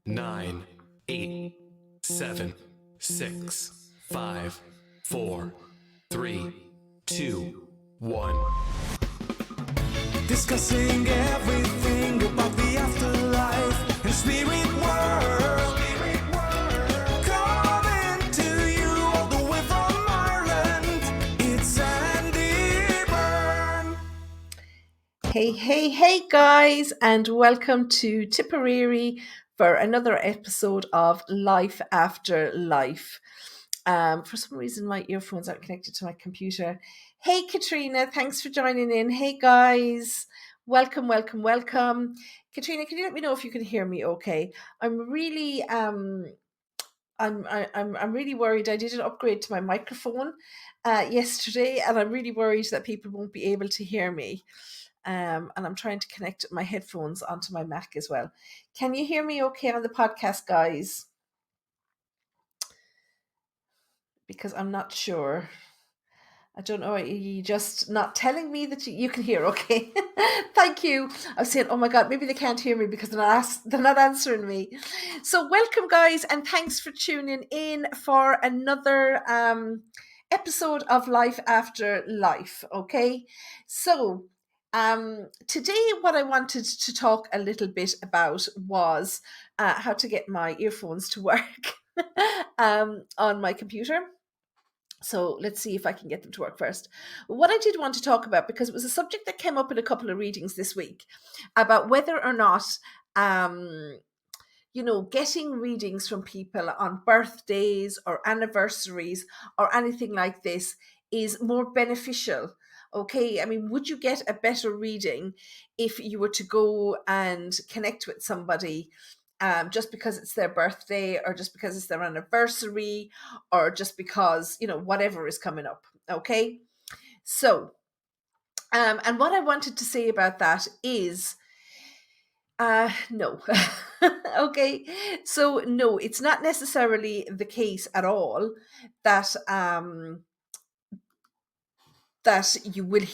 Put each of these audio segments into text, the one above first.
9, 8, 7, 6, 5, 4, 3, 2, 1. Discussing everything about the afterlife and spirit world. Coming to you all the way from Ireland, it's Sandie Byrne. Hey, guys, and welcome to Tipperary for another episode of Life After Life. For some reason, my earphones aren't connected to my computer. Hey, Katrina, thanks for joining in. Hey, guys, welcome. Katrina, can you let me know if you can hear me okay? I'm really I'm really worried. I did an upgrade to my microphone yesterday, and I'm really worried that people won't be able to hear me. And I'm trying to connect my headphones onto my Mac as well. Can you hear me okay on the podcast, guys? Because I'm not sure. I don't know. Are you just not telling me that you can hear? Okay. Thank you. I was saying, oh my God, maybe they can't hear me because they're not answering me. So welcome, guys, and thanks for tuning in for another episode of Life After Life. Okay. So today what I wanted to talk a little bit about was how to get my earphones to work on my computer. So let's see if I can get them to work first. What I did want to talk about, because it was a subject that came up in a couple of readings this week, about whether or not, getting readings from people on birthdays or anniversaries or anything like this is more beneficial. Okay, I mean, would you get a better reading if you were to go and connect with somebody just because it's their birthday or just because it's their anniversary or just because, whatever is coming up? Okay, so, and what I wanted to say about that is, no. Okay. So no, it's not necessarily the case at all that that you will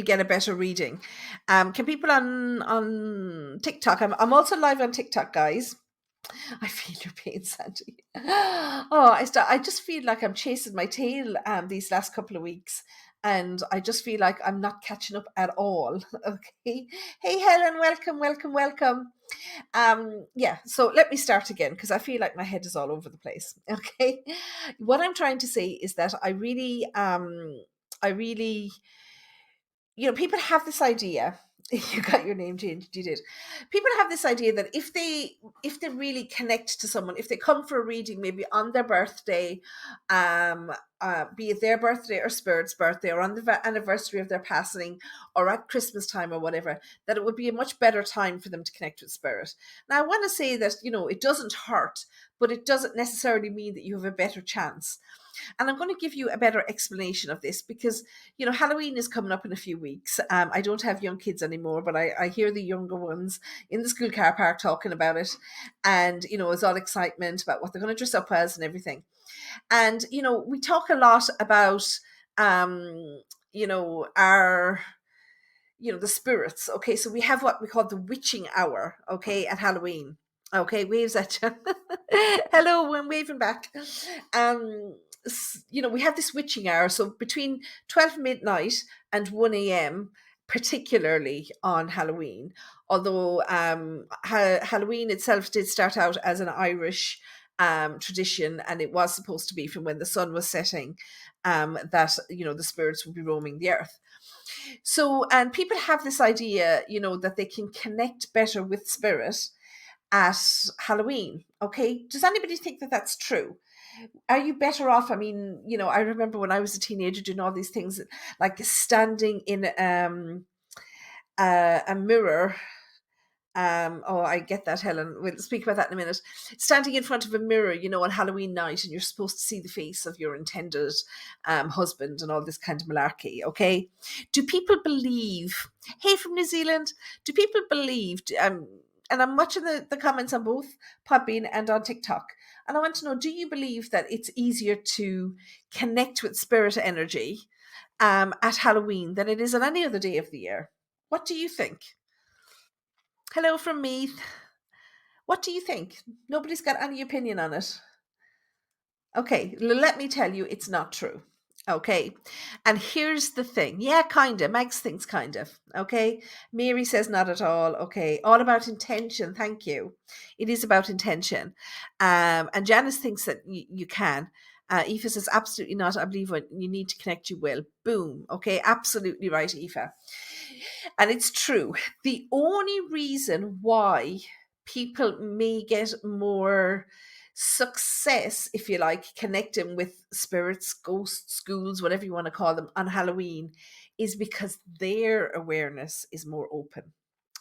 get a better reading. Can people on TikTok? I'm also live on TikTok, guys. I feel your pain, Sandy. Oh, I just feel like I'm chasing my tail these last couple of weeks, and I just feel like I'm not catching up at all. Okay. Hey, Helen, welcome. Yeah, so let me start again because I feel like my head is all over the place. Okay. What I'm trying to say is that I really, people have this idea. You got your name changed, you did. People have this idea that if they really connect to someone, if they come for a reading maybe on their birthday, be it their birthday or spirit's birthday, or on the anniversary of their passing, or at Christmas time or whatever, that it would be a much better time for them to connect with spirit. Now, I want to say that, it doesn't hurt, but it doesn't necessarily mean that you have a better chance. And I'm going to give you a better explanation of this because, Halloween is coming up in a few weeks. I don't have young kids anymore, but I hear the younger ones in the school car park talking about it. And, it's all excitement about what they're going to dress up as and everything. And, we talk a lot about, our the spirits. Okay, so we have what we call the witching hour, okay, at Halloween. Okay, waves at you. Hello, I'm waving back. We have this witching hour, so between 12 midnight and 1 a.m., particularly on Halloween. Although Halloween itself did start out as an Irish tradition, and it was supposed to be from when the sun was setting, that the spirits would be roaming the earth. So, and people have this idea, that they can connect better with spirit at Halloween. Okay. Does anybody think that that's true? Are you better off? I mean, I remember when I was a teenager doing all these things, like standing in a mirror. I get that, Helen. We'll speak about that in a minute. Standing in front of a mirror, on Halloween night, and you're supposed to see the face of your intended husband and all this kind of malarkey. Okay, do people believe? Hey, from New Zealand, do people believe? And I'm watching the comments on both Podbean and on TikTok, and I want to know: do you believe that it's easier to connect with spirit energy at Halloween than it is on any other day of the year? What do you think? Hello from Meath. What do you think? Nobody's got any opinion on it. Okay, let me tell you, it's not true. Okay, and here's the thing. Yeah, kind of. Max thinks kind of. Okay, Mary says not at all. Okay, all about intention. Thank you. It is about intention. And Janice thinks that you can. Aoife says absolutely not. I believe when you need to connect, you will. Boom. Okay, absolutely right, Aoife. And it's true. The only reason why people may get more success, if you like, connecting with spirits, ghosts, schools, whatever you want to call them, on Halloween is because their awareness is more open.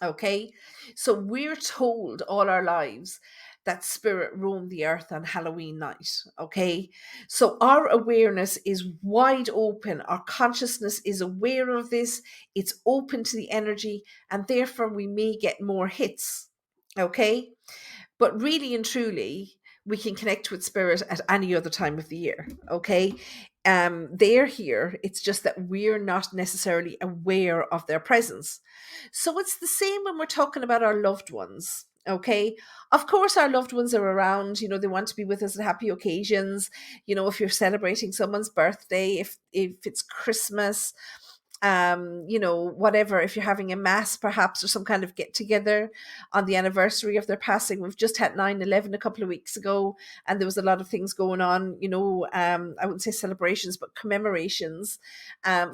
Okay. So we're told all our lives that spirit roam the earth on Halloween night. Okay. So our awareness is wide open. Our consciousness is aware of this. It's open to the energy, and therefore we may get more hits. Okay. But really and truly, we can connect with spirit at any other time of the year. Okay. They're here. It's just that we're not necessarily aware of their presence. So it's the same when we're talking about our loved ones. Okay. Of course, our loved ones are around. They want to be with us at happy occasions. If you're celebrating someone's birthday, if it's Christmas, whatever, if you're having a mass perhaps or some kind of get together on the anniversary of their passing. We've just had 9/11 a couple of weeks ago, and there was a lot of things going on, I wouldn't say celebrations, but commemorations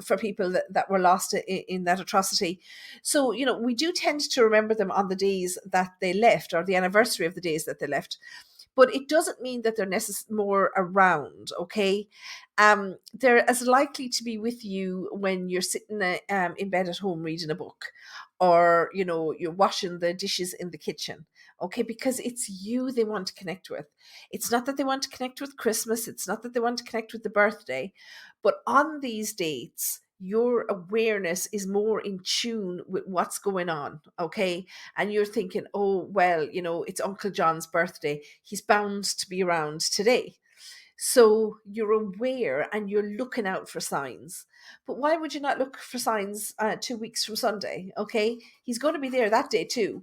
for people that were lost in that atrocity. So, we do tend to remember them on the days that they left, or the anniversary of the days that they left. But it doesn't mean that they're more around, okay? They're as likely to be with you when you're sitting in bed at home reading a book, or you're washing the dishes in the kitchen, okay? Because it's you they want to connect with. It's not that they want to connect with Christmas. It's not that they want to connect with the birthday, but on these dates, your awareness is more in tune with what's going on, okay? And you're thinking, oh, well, it's Uncle John's birthday. He's bound to be around today. So you're aware and you're looking out for signs. But why would you not look for signs 2 weeks from Sunday? Okay. He's going to be there that day too.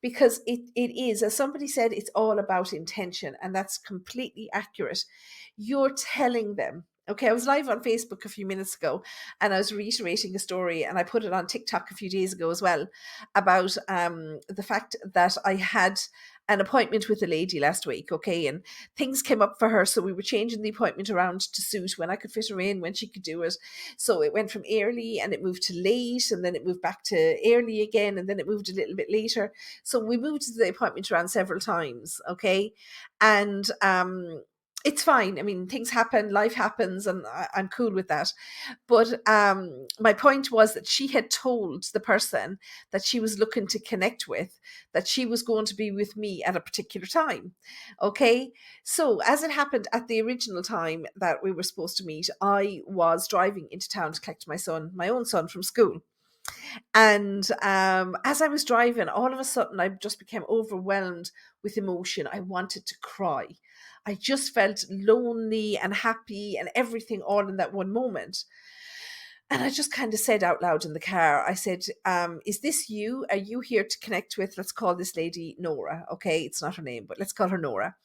Because it is, as somebody said, it's all about intention. And that's completely accurate. You're telling them. Okay, I was live on Facebook a few minutes ago, and I was reiterating a story, and I put it on TikTok a few days ago as well, about the fact that I had an appointment with a lady last week, okay, and things came up for her, so we were changing the appointment around to suit when I could fit her in, when she could do it. So it went from early and it moved to late, and then it moved back to early again, and then it moved a little bit later. So we moved the appointment around several times, okay, and it's fine. I mean, things happen, life happens, and I'm cool with that. But my point was that she had told the person that she was looking to connect with that she was going to be with me at a particular time. Okay. So as it happened, at the original time that we were supposed to meet, I was driving into town to collect my own son from school. And as I was driving, all of a sudden, I just became overwhelmed with emotion. I wanted to cry. I just felt lonely and happy and everything all in that one moment. And I just kind of said out loud in the car, I said, is this you? Are you here to connect with? Let's call this lady Nora. Okay, it's not her name, but let's call her Nora.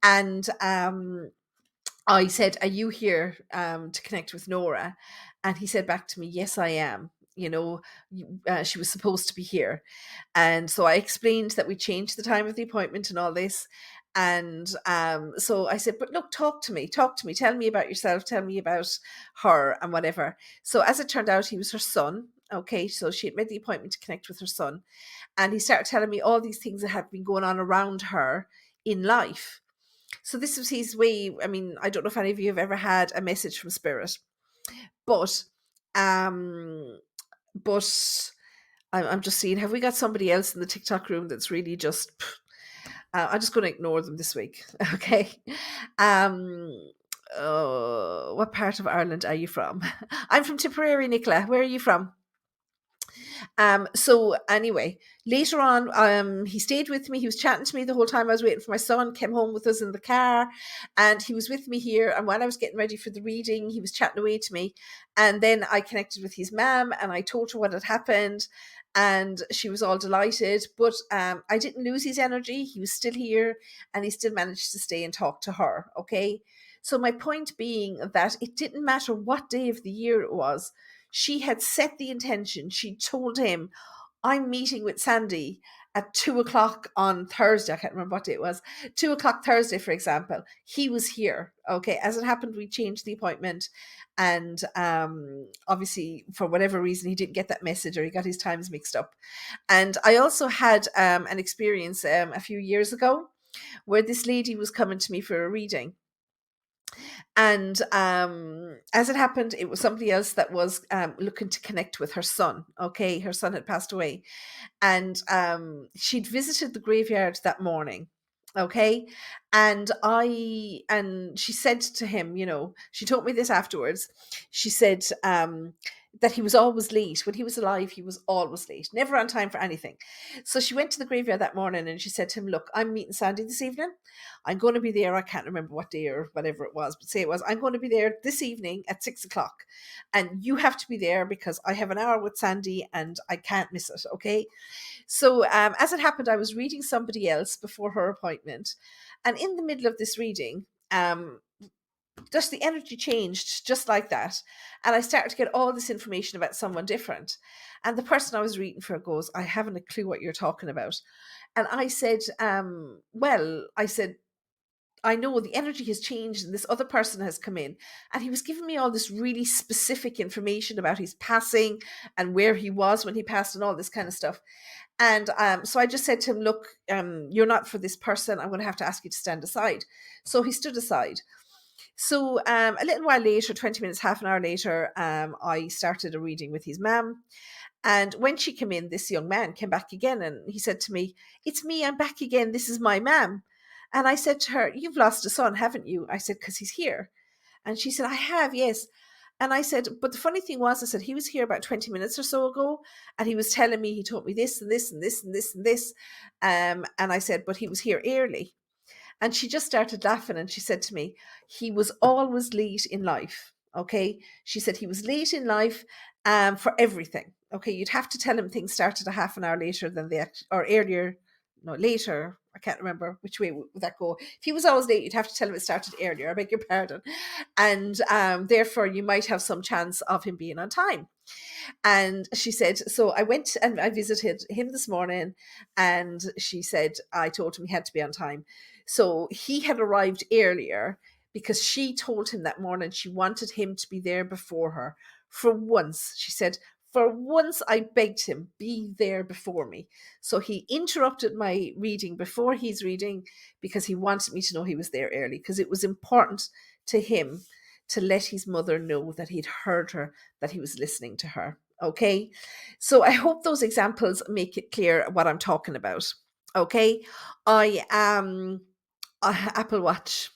And I said, are you here to connect with Nora? And he said back to me, yes, I am. She was supposed to be here. And so I explained that we changed the time of the appointment and all this. And so I said, but look, talk to me, tell me about yourself, tell me about her and whatever. So as it turned out, he was her son. Okay, so she had made the appointment to connect with her son. And he started telling me all these things that had been going on around her in life. So this was his way. I mean, I don't know if any of you have ever had a message from spirit, but um, but I'm just seeing, have we got somebody else in the TikTok room that's really just, I'm just going to ignore them this week. Okay. What part of Ireland are you from? I'm from Tipperary, Nicola. Where are you from? So anyway, later on, he stayed with me. He was chatting to me the whole time I was waiting for my son, came home with us in the car, and he was with me here. And while I was getting ready for the reading, he was chatting away to me. And then I connected with his mum and I told her what had happened. And she was all delighted. But I didn't lose his energy. He was still here and he still managed to stay and talk to her. Okay. So my point being that it didn't matter what day of the year it was. She had set the intention. She told him, I'm meeting with Sandie at 2 o'clock on Thursday. I can't remember what day it was. 2 o'clock Thursday, for example. He was here. Okay. As it happened, we changed the appointment. And obviously, for whatever reason, he didn't get that message or he got his times mixed up. And I also had an experience a few years ago where this lady was coming to me for a reading. And as it happened, it was somebody else that was looking to connect with her son. Okay, her son had passed away, and she'd visited the graveyard that morning. Okay, and she said to him, she told me this afterwards. She said that he was always late. When he was alive, he was always late, never on time for anything. So she went to the graveyard that morning and she said to him, "Look, I'm meeting Sandie this evening. I'm going to be there. I can't remember what day or whatever it was, but say it was, I'm going to be there this evening at 6 o'clock. And you have to be there because I have an hour with Sandie and I can't miss it." Okay. So as it happened, I was reading somebody else before her appointment. And in the middle of this reading, just the energy changed just like that. And I started to get all this information about someone different. And the person I was reading for goes, "I haven't a clue what you're talking about." And I said, I know the energy has changed and this other person has come in. And he was giving me all this really specific information about his passing and where he was when he passed and all this kind of stuff. And so I just said to him, "Look, you're not for this person. I'm going to have to ask you to stand aside." So he stood aside. So a little while later, 20 minutes, half an hour later, I started a reading with his mum. And when she came in, this young man came back again and he said to me, "It's me, I'm back again. This is my mum." And I said to her, "You've lost a son, haven't you?" I said, "Because he's here." And she said, "I have, yes." And I said, "But the funny thing was," I said, "he was here about 20 minutes or so ago and he was telling me, he told me this and this and this and this and this." And I said, "But he was here early." And she just started laughing and she said to me, "He was always late in life." Okay. She said he was late in life for everything. Okay. You'd have to tell him things started a half an hour later than or earlier, no, later. I can't remember which way would that go. If he was always late, you'd have to tell him it started earlier. I beg your pardon. And therefore, you might have some chance of him being on time. And she said, so I went and I visited him this morning, and she said, I told him he had to be on time. So he had arrived earlier because she told him that morning she wanted him to be there before her. For once, she said, for once, I begged him, be there before me. So he interrupted my reading before he's reading because he wanted me to know he was there early, because it was important to him to let his mother know that he'd heard her, that he was listening to her. Okay. So I hope those examples make it clear what I'm talking about. Okay. I am Apple Watch.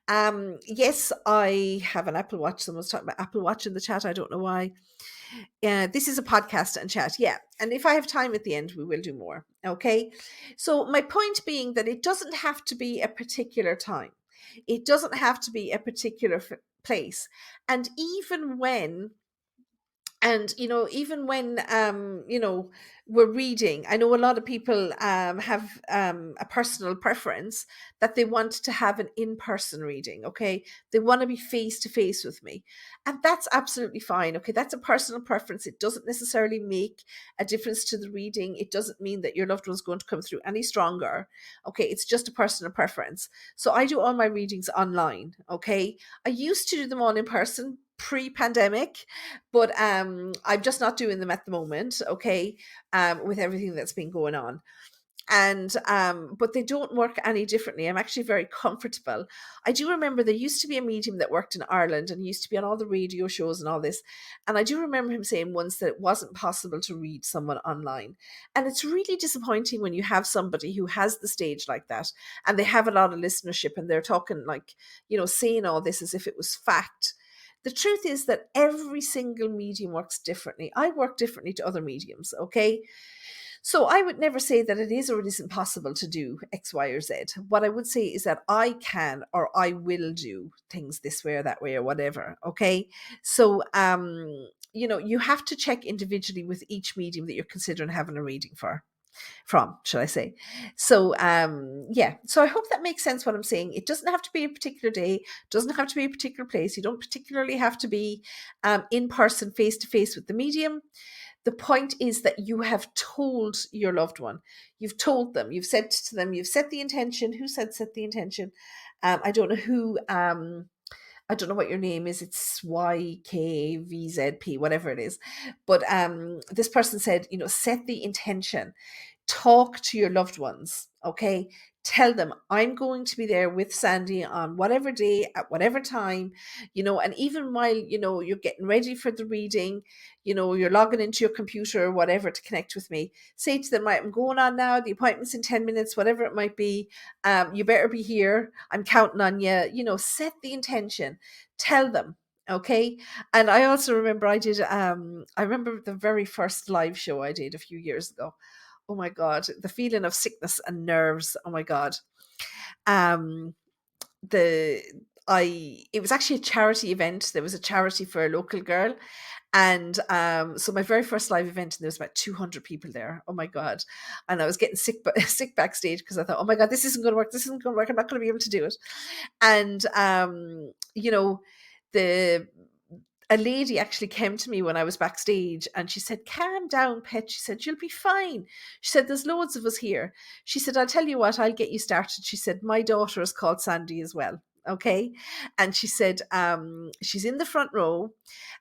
Yes, I have an Apple Watch. Someone's talking about Apple Watch in the chat. I don't know why. This is a podcast and chat. Yeah. And if I have time at the end, we will do more. Okay. So my point being that it doesn't have to be a particular time. It doesn't have to be a particular place. And even when we're reading, I know a lot of people have a personal preference that they want to have an in-person reading. Okay, they want to be face to face with me, and that's absolutely fine. Okay, that's a personal preference. It doesn't necessarily make a difference to the reading. It doesn't mean that your loved one's going to come through any stronger. Okay, it's just a personal preference. So I do all my readings online. Okay, I used to do them all in person pre-pandemic, but I'm just not doing them at the moment. Okay, with everything that's been going on. And but they don't work any differently. I'm actually very comfortable. I do remember there used to be a medium that worked in Ireland and used to be on all the radio shows and all this, and I do remember him saying once that it wasn't possible to read someone online. And it's really disappointing when you have somebody who has the stage like that and they have a lot of listenership and they're talking like, saying all this as if it was fact, The truth is that every single medium works differently. I work differently to other mediums, okay? So I would never say that it is or it isn't possible to do X, Y, or Z. What I would say is that I can or I will do things this way or that way or whatever. Okay. So you have to check individually with each medium that you're considering having a reading from, should I say. So yeah. So I hope that makes sense what I'm saying. It doesn't have to be a particular day, doesn't have to be a particular place. You don't particularly have to be in person, face to face with the medium. The point is that you have told your loved one, you've told them, you've said to them, you've set the intention. Who said set the intention? I don't know who, I don't know what your name is. It's YKVZP, whatever it is. But this person said, set the intention. Talk to your loved ones, okay? Tell them, I'm going to be there with Sandie on whatever day, at whatever time, and even while, you're getting ready for the reading, you're logging into your computer or whatever to connect with me, say to them, right, I'm going on now, the appointment's in 10 minutes, whatever it might be, you better be here, I'm counting on you, set the intention, tell them, okay? And I also remember I remember the very first live show I did a few years ago. Oh my God, the feeling of sickness and nerves. Oh my God. Um, it was actually a charity event. There was a charity for a local girl. And so my very first live event, and there was about 200 people there. Oh my God. And I was getting sick backstage because I thought, oh my God, this isn't going to work. This isn't going to work. I'm not going to be able to do it. And, the a lady actually came to me when I was backstage and she said, calm down, pet. She said, you'll be fine. She said, there's loads of us here. She said, I'll tell you what, I'll get you started. She said, my daughter is called Sandie as well. Okay. And she said, she's in the front row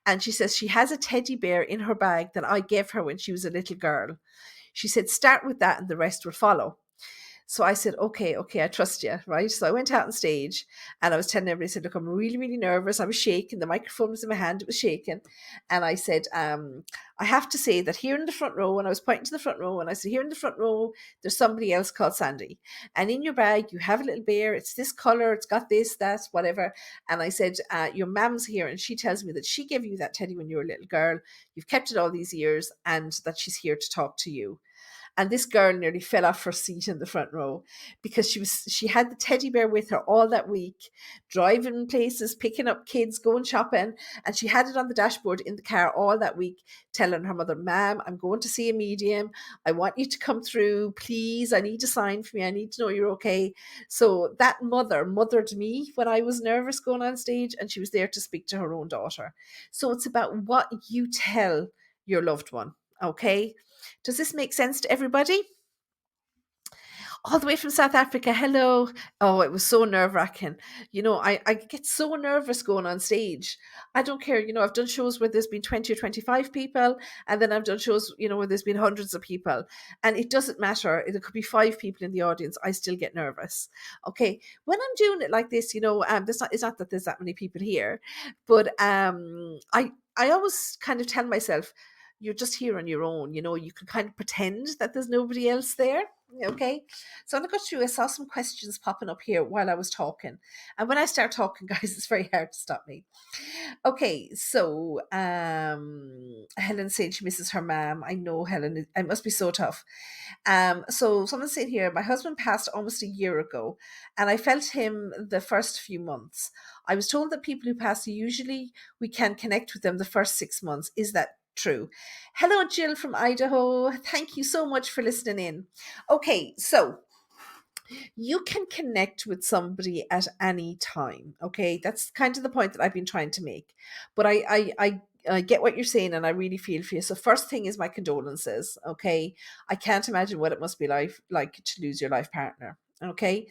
and she says she has a teddy bear in her bag that I gave her when she was a little girl. She said, start with that and the rest will follow. So I said, okay, I trust you, right? So I went out on stage and I was telling everybody, I said, look, I'm really, really nervous. I was shaking. The microphone was in my hand. It was shaking. And I said, I have to say that here in the front row, and I was pointing to the front row, and I said, here in the front row, there's somebody else called Sandie. And in your bag, you have a little bear. It's this color. It's got this, that, whatever. And I said, your mom's here. And she tells me that she gave you that teddy when you were a little girl. You've kept it all these years and that she's here to talk to you. And this girl nearly fell off her seat in the front row because she had the teddy bear with her all that week, driving places, picking up kids, going shopping. And she had it on the dashboard in the car all that week, telling her mother, Ma'am, I'm going to see a medium. I want you to come through. Please, I need a sign for me. I need to know you're okay. So that mother mothered me when I was nervous going on stage, and she was there to speak to her own daughter. So it's about what you tell your loved one, okay? Does this make sense to everybody? All the way from South Africa. Hello. Oh, it was so nerve-wracking. I get so nervous going on stage. I don't care. I've done shows where there's been 20 or 25 people, and then I've done shows, where there's been hundreds of people. And it doesn't matter. There could be 5 people in the audience. I still get nervous. Okay. When I'm doing it like this, it's not that there's that many people here, but I always kind of tell myself, you're just here on your own. You can kind of pretend that there's nobody else there. Okay. So I'm going to go through. I saw some questions popping up here while I was talking. And when I start talking, guys, it's very hard to stop me. Okay. So Helen said she misses her mom. I know, Helen. It must be so tough. So someone said here, my husband passed almost a year ago and I felt him the first few months. I was told that people who pass, usually we can connect with them the first 6 months. Is that true? Hello, Jill from Idaho. Thank you so much for listening in. Okay, so you can connect with somebody at any time. Okay, that's kind of the point that I've been trying to make. But I get what you're saying, and I really feel for you. So first thing is my condolences. Okay, I can't imagine what it must be like to lose your life partner. Okay.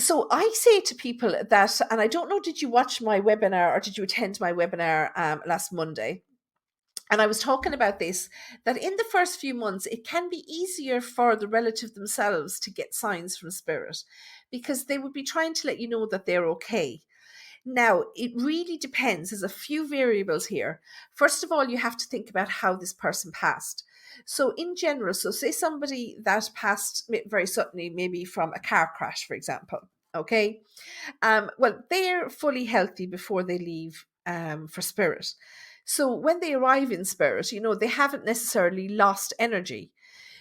So I say to people that, and I don't know, did you watch my webinar or did you attend my webinar last Monday? And I was talking about this, that in the first few months, it can be easier for the relative themselves to get signs from spirit because they would be trying to let you know that they're okay. Now, it really depends. There's a few variables here. First of all, you have to think about how this person passed. So in general, so say somebody that passed very suddenly, maybe from a car crash, for example. Okay. Well, they're fully healthy before they leave for spirit. So when they arrive in spirit, they haven't necessarily lost energy.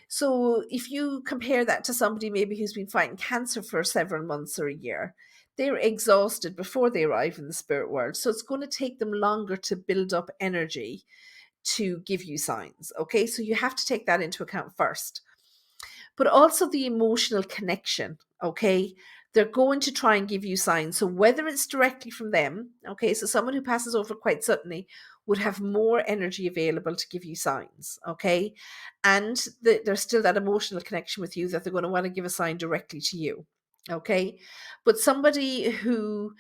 So if you compare that to somebody maybe who's been fighting cancer for several months or a year, they're exhausted before they arrive in the spirit world. So it's going to take them longer to build up energy to give you signs. Okay. So you have to take that into account first, but also the emotional connection. Okay. They're going to try and give you signs. So whether it's directly from them, okay, so someone who passes over quite suddenly would have more energy available to give you signs, okay, and there's still that emotional connection with you that they're going to want to give a sign directly to you, okay. But somebody who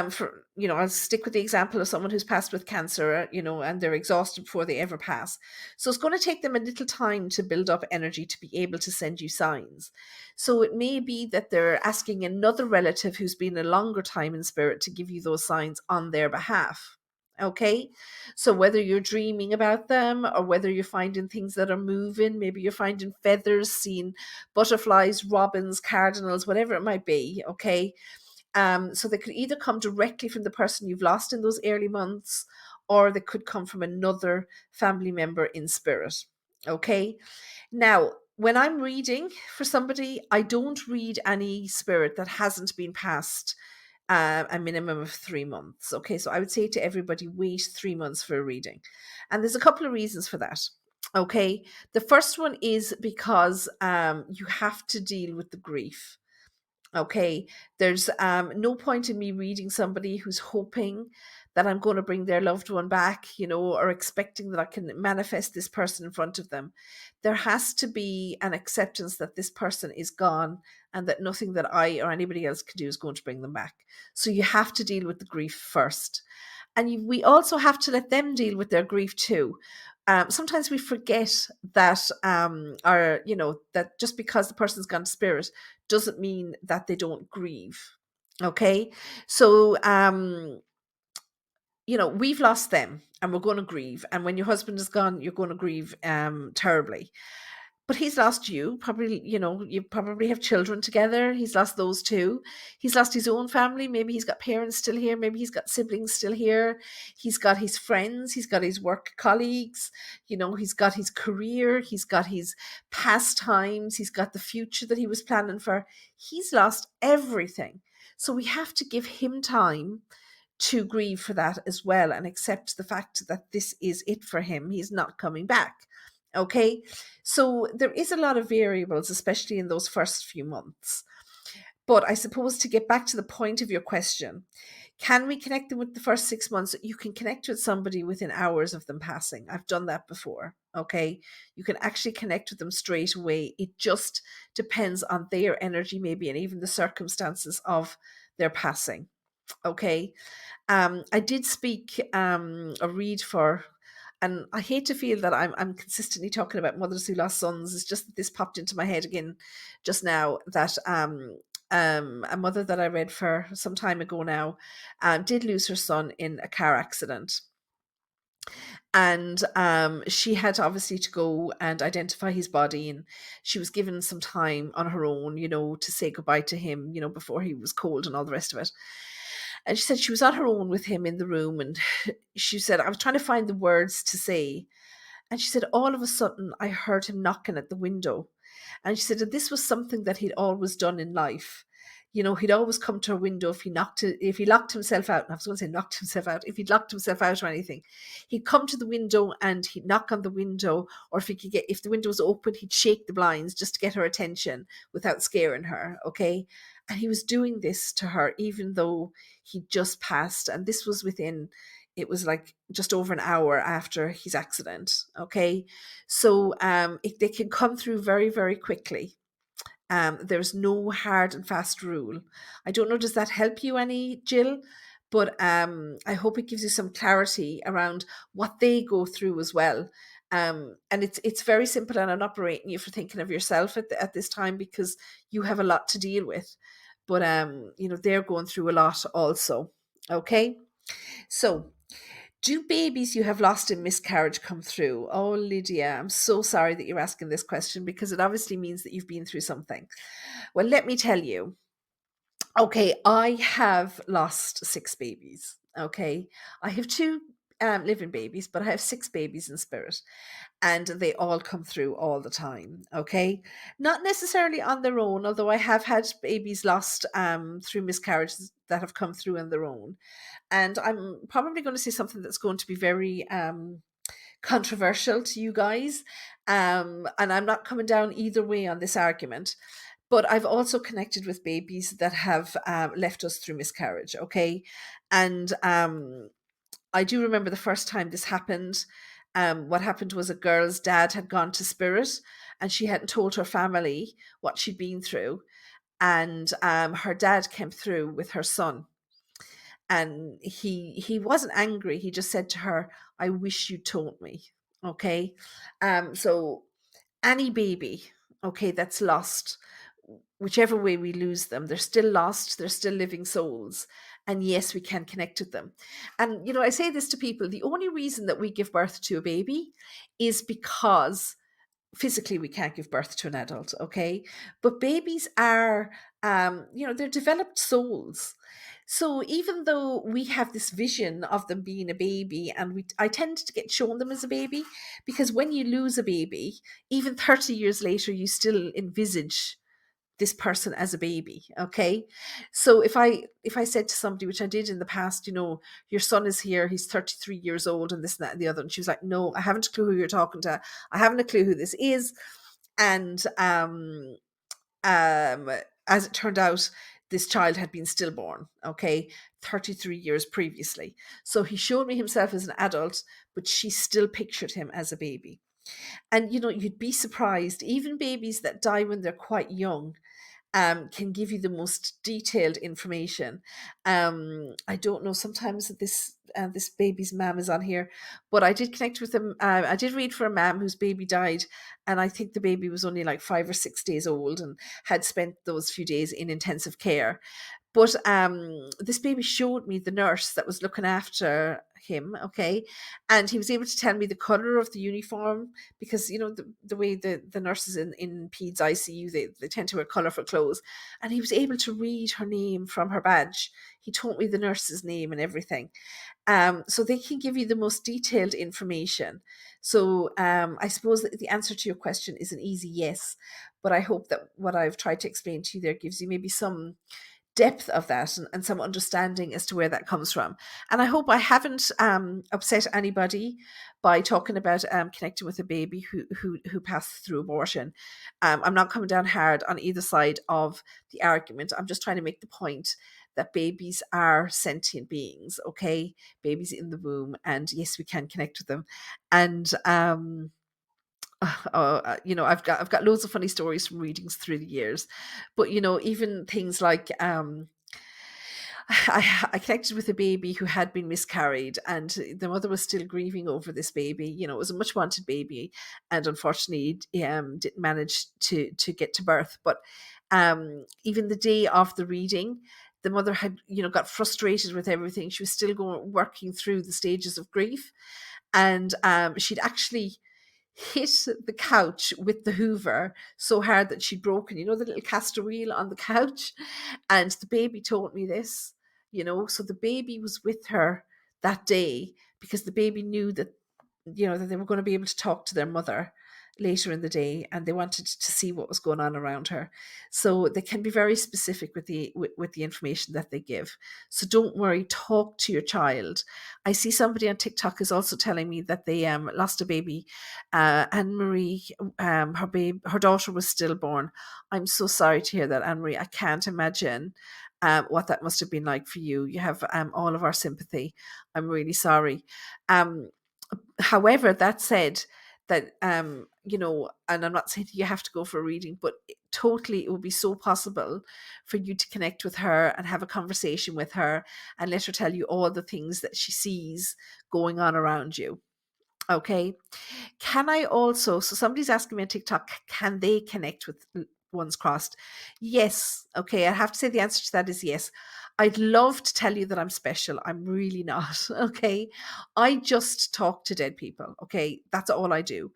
for I'll stick with the example of someone who's passed with cancer, and they're exhausted before they ever pass. So it's going to take them a little time to build up energy to be able to send you signs. So it may be that they're asking another relative who's been a longer time in spirit to give you those signs on their behalf. Okay. So whether you're dreaming about them or whether you're finding things that are moving, maybe you're finding feathers, seeing butterflies, robins, cardinals, whatever it might be. Okay. So they could either come directly from the person you've lost in those early months, or they could come from another family member in spirit. Okay. Now, when I'm reading for somebody, I don't read any spirit that hasn't been past a minimum of 3 months. Okay. So I would say to everybody, wait 3 months for a reading. And there's a couple of reasons for that. Okay. The first one is because you have to deal with the grief. Okay, there's no point in me reading somebody who's hoping that I'm going to bring their loved one back, or expecting that I can manifest this person in front of them. There has to be an acceptance that this person is gone and that nothing that I or anybody else can do is going to bring them back. So you have to deal with the grief first. And we also have to let them deal with their grief too. Sometimes we forget that that just because the person's gone to spirit doesn't mean that they don't grieve. Okay. So we've lost them and we're going to grieve. And when your husband is gone, you're going to grieve terribly. But he's lost you. Probably, you probably have children together. He's lost those too. He's lost his own family. Maybe he's got parents still here. Maybe he's got siblings still here. He's got his friends. He's got his work colleagues. He's got his career. He's got his pastimes. He's got the future that he was planning for. He's lost everything. So we have to give him time to grieve for that as well and accept the fact that this is it for him. He's not coming back. Okay. So there is a lot of variables, especially in those first few months. But I suppose to get back to the point of your question, can we connect them with the first 6 months? You can connect with somebody within hours of them passing. I've done that before. Okay. You can actually connect with them straight away. It just depends on their energy, maybe, and even the circumstances of their passing. Okay. I did speak a read for, and I hate to feel that I'm consistently talking about mothers who lost sons. It's just that this popped into my head again just now that a mother that I read for some time ago now did lose her son in a car accident. And she had obviously to go and identify his body, and she was given some time on her own, to say goodbye to him, before he was cold and all the rest of it. And she said she was on her own with him in the room, and she said, I was trying to find the words to say. And she said, all of a sudden, I heard him knocking at the window. And she said that this was something that he'd always done in life. He'd always come to her window if he locked himself out. And I was going to say knocked himself out. If he'd locked himself out or anything, he'd come to the window and he'd knock on the window, or if the window was open, he'd shake the blinds just to get her attention without scaring her. Okay. And he was doing this to her, even though he just passed. And this was it was like just over an hour after his accident. Okay. So they can come through very, very quickly. There's no hard and fast rule. I don't know, does that help you any, Jill? But I hope it gives you some clarity around what they go through as well. And it's very simple, and I'm not berating you for thinking of yourself at this time, because you have a lot to deal with. But they're going through a lot also. Okay. So, do babies you have lost in miscarriage come through? Oh, Lydia, I'm so sorry that you're asking this question, because it obviously means that you've been through something. Well, let me tell you, Okay, I have lost 6 babies, okay? I have 2, living babies, but I have 6 babies in spirit, and they all come through all the time, okay? Not necessarily on their own, although I have had babies lost, through miscarriages that have come through on their own, and I'm probably gonna say something that's going to be very, controversial to you guys, and I'm not coming down either way on this argument, but I've also connected with babies that have left us through miscarriage, okay? And I do remember the first time this happened. What happened was a girl's dad had gone to spirit and she hadn't told her family what she'd been through. And her dad came through with her son. And he wasn't angry. He just said to her, I wish you told me. Okay. So any baby, okay, that's lost, whichever way we lose them, they're still lost, they're still living souls. And yes, we can connect with them. And, I say this to people, the only reason that we give birth to a baby is because physically we can't give birth to an adult, okay? But babies are, they're developed souls. So even though we have this vision of them being a baby, and I tend to get shown them as a baby, because when you lose a baby, even 30 years later, you still envisage this person as a baby, okay? So if I said to somebody, which I did in the past, your son is here, he's 33 years old, and this and that and the other, and she was like, no, I haven't a clue who you're talking to, I haven't a clue who this is. And um as it turned out, this child had been stillborn, okay, 33 years previously. So he showed me himself as an adult, but she still pictured him as a baby. And you'd be surprised, even babies that die when they're quite young can give you the most detailed information. I don't know. Sometimes this baby's mom is on here, but I did connect with them. I did read for a mom whose baby died, and I think the baby was only like 5 or 6 days old and had spent those few days in intensive care. But this baby showed me the nurse that was looking after him, okay? And he was able to tell me the color of the uniform, because the way the nurses in PEDS ICU, they tend to wear colorful clothes. And he was able to read her name from her badge. He told me the nurse's name and everything. So they can give you the most detailed information. So I suppose that the answer to your question is an easy yes, but I hope that what I've tried to explain to you there gives you maybe some depth of that, and some understanding as to where that comes from. And I hope I haven't upset anybody by talking about connecting with a baby who passed through abortion. I'm not coming down hard on either side of the argument. I'm just trying to make the point that babies are sentient beings, okay? Babies in the womb, and yes, we can connect with them. And I've got loads of funny stories from readings through the years, but even things like I connected with a baby who had been miscarried, and the mother was still grieving over this baby. It was a much wanted baby, and unfortunately, didn't manage to get to birth. But even the day of the reading, the mother had got frustrated with everything. She was still working through the stages of grief, and she'd actually hit the couch with the hoover so hard that she'd broken, the little caster wheel on the couch. And the baby told me this, so the baby was with her that day, because the baby knew that they were going to be able to talk to their mother later in the day, and they wanted to see what was going on around her. So they can be very specific with the information that they give. So don't worry, talk to your child. I see somebody on TikTok is also telling me that they lost a baby. Anne Marie, her daughter was stillborn. I'm so sorry to hear that, Anne Marie. I can't imagine what that must have been like for you. You have all of our sympathy. I'm really sorry. However, that said, that and I'm not saying you have to go for a reading, but totally, it would be so possible for you to connect with her and have a conversation with her and let her tell you all the things that she sees going on around you. Okay. Can I also, so somebody's asking me on TikTok, can they connect with ones crossed? Yes. Okay. I have to say the answer to that is yes. I'd love to tell you that I'm special. I'm really not. Okay. I just talk to dead people. Okay. That's all I do.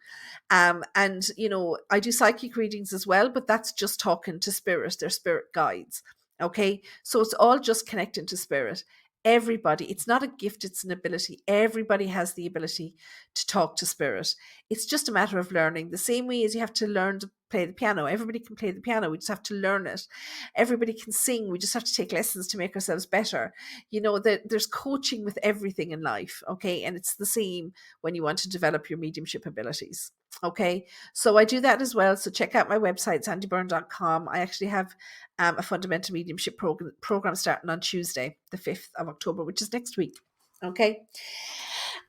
And I do psychic readings as well, but that's just talking to spirits, they're spirit guides. Okay, so it's all just connecting to spirit. Everybody, it's not a gift, it's an ability. Everybody has the ability to talk to spirit. It's just a matter of learning. The same way as you have to learn to play the piano. Everybody can play the piano, we just have to learn it. Everybody can sing, we just have to take lessons to make ourselves better. There's coaching with everything in life, okay? And it's the same when you want to develop your mediumship abilities. Okay, so I do that as well. So check out my website, sandiebyrne.com. I actually have a fundamental mediumship program starting on Tuesday, the 5th of October, which is next week. Okay.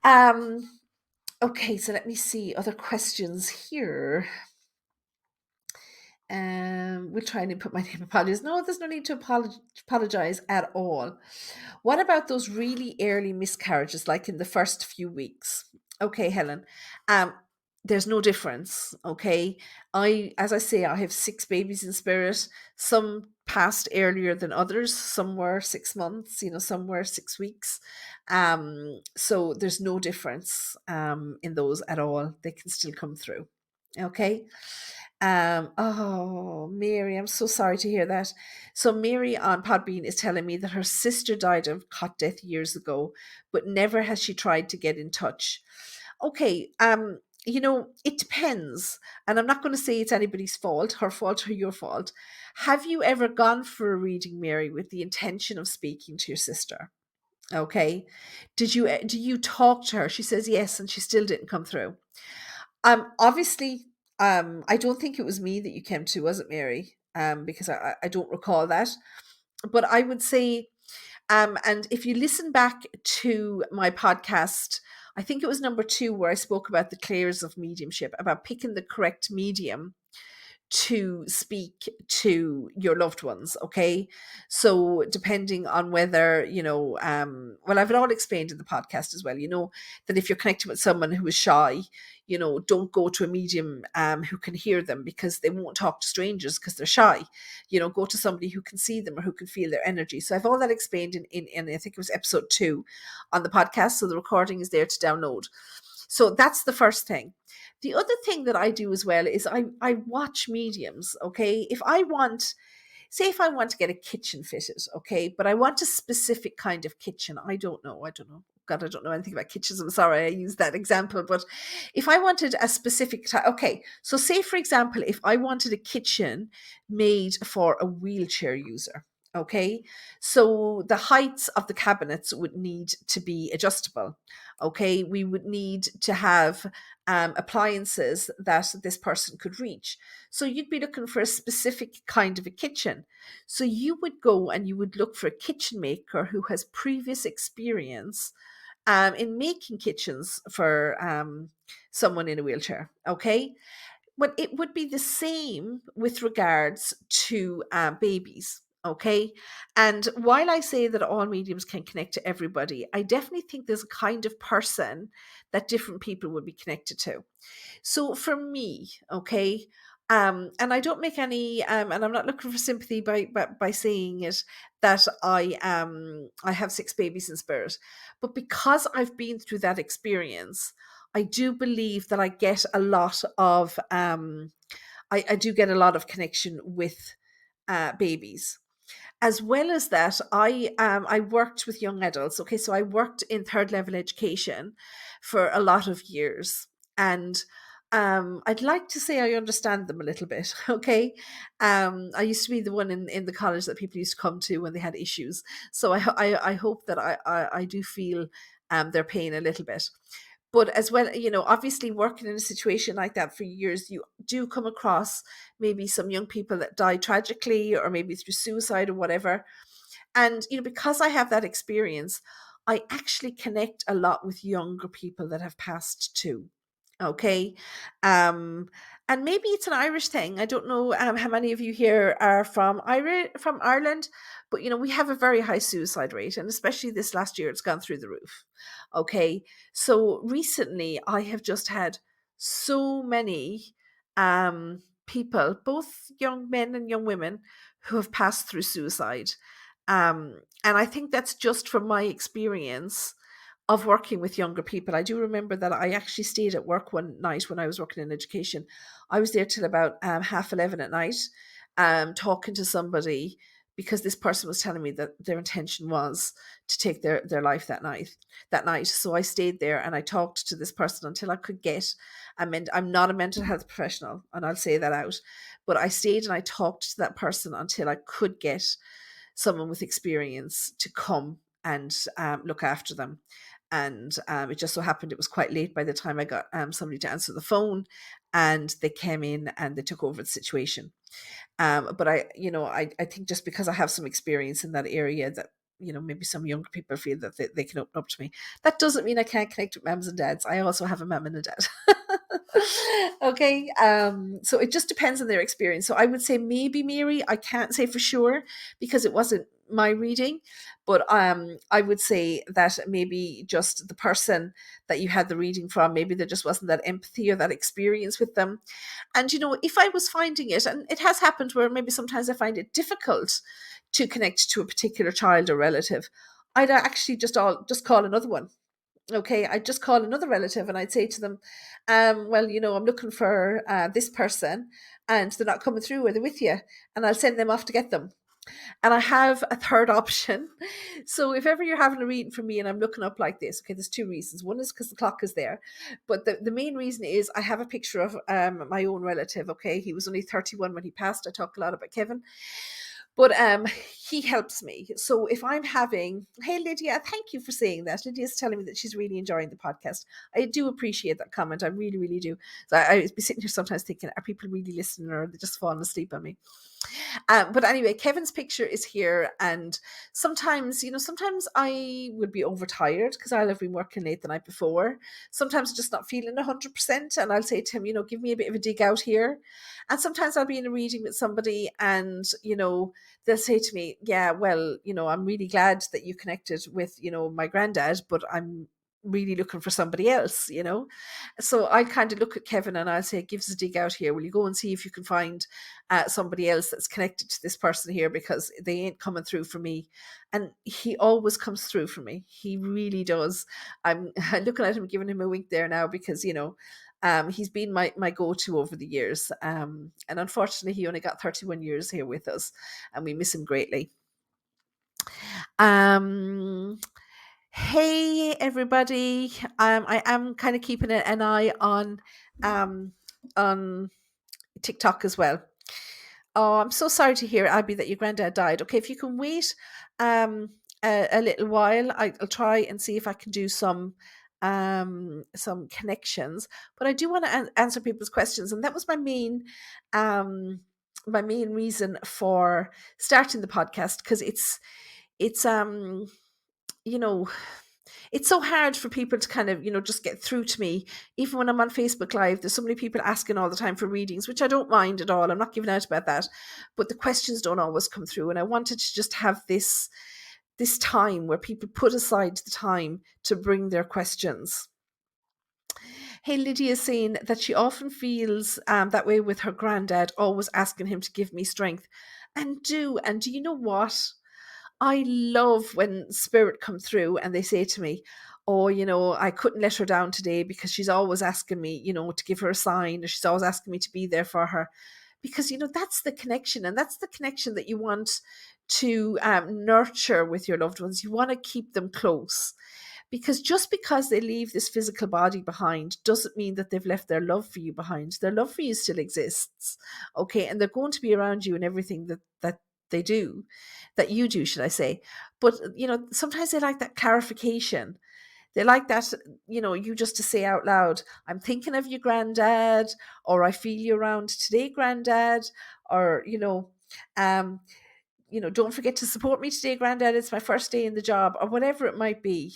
Um, okay, so let me see other questions here. We'll try and input my name. Apologies. No, there's no need to apologize at all. What about those really early miscarriages, like in the first few weeks? Okay, Helen. There's no difference. Okay. As I say, I have 6 babies in spirit. Some passed earlier than others. Some were 6 months, some were 6 weeks. So there's no difference in those at all. They can still come through. Okay. Oh, Mary, I'm so sorry to hear that. So Mary on Podbean is telling me that her sister died of cot death years ago, but never has she tried to get in touch. Okay, it depends. And I'm not going to say it's anybody's fault, her fault or your fault. Have you ever gone for a reading, Mary, with the intention of speaking to your sister? Okay. Do you talk to her? She says yes, and she still didn't come through. Obviously, I don't think it was me that you came to, was it, Mary? Because I don't recall that. But I would say, and if you listen back to my podcast, I think it was number 2 where I spoke about the layers of mediumship, about picking the correct medium to speak to your loved ones. Okay, so depending on whether well, I've it all explained in the podcast as well, that if you're connecting with someone who is shy, don't go to a medium who can hear them, because they won't talk to strangers because they're shy. Go to somebody who can see them or who can feel their energy. So I've all that explained in I think it was episode 2 on the podcast, so the recording is there to download. So that's the first thing. The other thing that I do as well is I watch mediums. Okay, if I want to get a kitchen fitted, okay, but I want a specific kind of kitchen. I don't know. God, I don't know anything about kitchens. I'm sorry I used that example, but if I wanted a specific type, okay, so say for example, if I wanted a kitchen made for a wheelchair user, okay, so the heights of the cabinets would need to be adjustable. Okay, we would need to have appliances that this person could reach. So you'd be looking for a specific kind of a kitchen. So you would go and you would look for a kitchen maker who has previous experience in making kitchens for someone in a wheelchair. Okay, but it would be the same with regards to babies. Okay. And while I say that all mediums can connect to everybody, I definitely think there's a kind of person that different people would be connected to. So for me, okay, and I don't make any, and I'm not looking for sympathy by saying it, that I have 6 babies in spirit, but because I've been through that experience, I do believe that I get a lot of, I do get a lot of connection with babies. As well as that, I worked with young adults. Okay, so I worked in 3rd level education for a lot of years, and I'd like to say I understand them a little bit. Okay, I used to be the one in the college that people used to come to when they had issues. So I hope that I do feel their pain a little bit. But as well, obviously working in a situation like that for years, you do come across maybe some young people that die tragically or maybe through suicide or whatever. And, because I have that experience, I actually connect a lot with younger people that have passed too. Okay. And maybe it's an Irish thing. I don't know how many of you here are from Ireland, but we have a very high suicide rate, and especially this last year, it's gone through the roof. Okay. So recently I have just had so many people, both young men and young women, who have passed through suicide. And I think that's just from my experience of working with younger people. I do remember that I actually stayed at work one night when I was working in education. I was there till about 11:30 at night, talking to somebody because this person was telling me that their intention was to take their life that night. So I stayed there and I talked to this person until I could get, I'm not a mental health professional, and I'll say that out, but I stayed and I talked to that person until I could get someone with experience to come and look after them. And it just so happened it was quite late by the time I got somebody to answer the phone, and they came in and they took over the situation. But I think just because I have some experience in that area, that maybe some younger people feel that they can open up to me. That doesn't mean I can't connect with mums and dads. I also have a mum and a dad. Okay. So it just depends on their experience. So I would say maybe Mary. I can't say for sure because it wasn't my reading, but I would say that maybe just the person that you had the reading from, maybe there just wasn't that empathy or that experience with them. And if I was finding it, and it has happened where maybe sometimes I find it difficult to connect to a particular child or relative, I'd actually just call another one. Okay, I'd just call another relative and I'd say to them, well, I'm looking for this person and they're not coming through. Are they with you? And I'll send them off to get them. And I have a third option. So if ever you're having a reading from me and I'm looking up like this, okay, there's two reasons. One is because the clock is there. But the main reason is I have a picture of my own relative, okay? He was only 31 when he passed. I talk a lot about Kevin. But he helps me. So if I'm having, hey, Lydia, thank you for saying that. Lydia's telling me that she's really enjoying the podcast. I do appreciate that comment. I really, really do. So I'd be sitting here sometimes thinking, are people really listening or are they just falling asleep on me? But anyway, Kevin's picture is here, and sometimes I would be overtired because I'll have been working late the night before. Sometimes I'm just not feeling 100%, and I'll say to him, give me a bit of a dig out here. And sometimes I'll be in a reading with somebody, and they'll say to me, yeah, well, I'm really glad that you connected with my granddad, but I'm really looking for somebody else. So I kind of look at Kevin and I'll say, give us a dig out here. Will you go and see if you can find somebody else that's connected to this person here, because they ain't coming through for me. And he always comes through for me. He really does. I'm looking at him, giving him a wink there now, because he's been my go-to over the years. And unfortunately, he only got 31 years here with us, and we miss him greatly. Hey everybody. I am kind of keeping an eye on TikTok as well. Oh, I'm so sorry to hear, Abby, that your granddad died. Okay, if you can wait a little while, I'll try and see if I can do some connections. But I do want to answer people's questions, and that was my main reason for starting the podcast, because it's it's so hard for people to kind of, just get through to me. Even when I'm on Facebook Live, there's so many people asking all the time for readings, which I don't mind at all. I'm not giving out about that. But the questions don't always come through. And I wanted to just have this time where people put aside the time to bring their questions. Hey, Lydia is saying that she often feels that way with her granddad, always asking him to give me strength. And do you know what? I love when spirit come through and they say to me, oh, I couldn't let her down today because she's always asking me, to give her a sign, or she's always asking me to be there for her. Because, that's the connection, and that's the connection that you want to nurture with your loved ones. You want to keep them close. Because just because they leave this physical body behind doesn't mean that they've left their love for you behind. Their love for you still exists. Okay. And they're going to be around you in everything that they do, that you do, should I say. But, sometimes they like that clarification. They like that, you just to say out loud, I'm thinking of your granddad, or I feel you around today, granddad, or, don't forget to support me today, granddad. It's my first day in the job, or whatever it might be.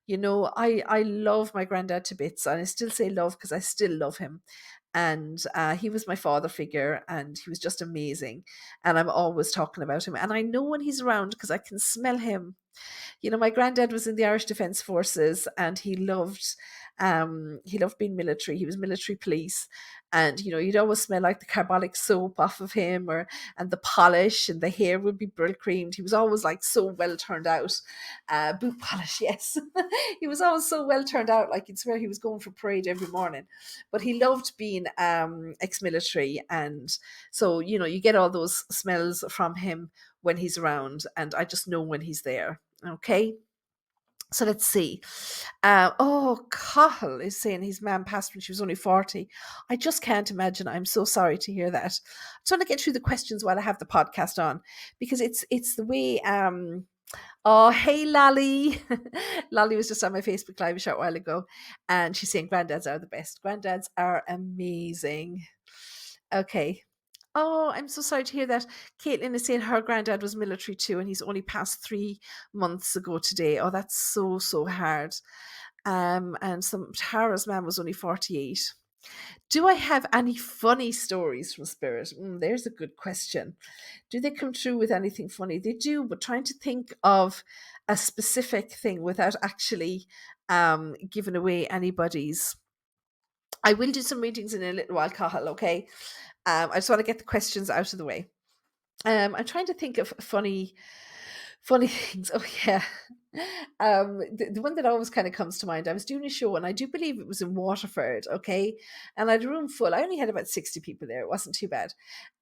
I love my granddad to bits, and I still say love because I still love him. And he was my father figure, and he was just amazing. And I'm always talking about him. And I know when he's around because I can smell him. My granddad was in the Irish Defence Forces, and he loved being military. He was military police, and you'd always smell like the carbolic soap off of him, and the polish, and the hair would be brill creamed. He was always like so well turned out. Boot polish, yes. He was always so well turned out, like you'd swear he was going for parade every morning. But he loved being ex-military, and so you get all those smells from him when he's around, and I just know when he's there. Okay. So let's see. Cahill is saying his mum passed when she was only 40. I just can't imagine. I'm so sorry to hear that. I just want to get through the questions while I have the podcast on, because it's the way. Oh, hey, Lally. Lally was just on my Facebook Live a short while ago, and she's saying granddads are the best. Granddads are amazing. Okay. Oh, I'm so sorry to hear that. Caitlin is saying her granddad was military too, and he's only passed 3 months ago today. Oh, that's so, so hard. And Tara's mum was only 48. Do I have any funny stories from spirit? There's a good question. Do they come true with anything funny? They do, but trying to think of a specific thing without actually giving away anybody's. I will do some readings in a little while, Cahill, okay? I just want to get the questions out of the way. I'm trying to think of funny things. Oh yeah. The one that always kind of comes to mind, I was doing a show and I do believe it was in Waterford, okay? And I had a room full. I only had about 60 people there. It wasn't too bad.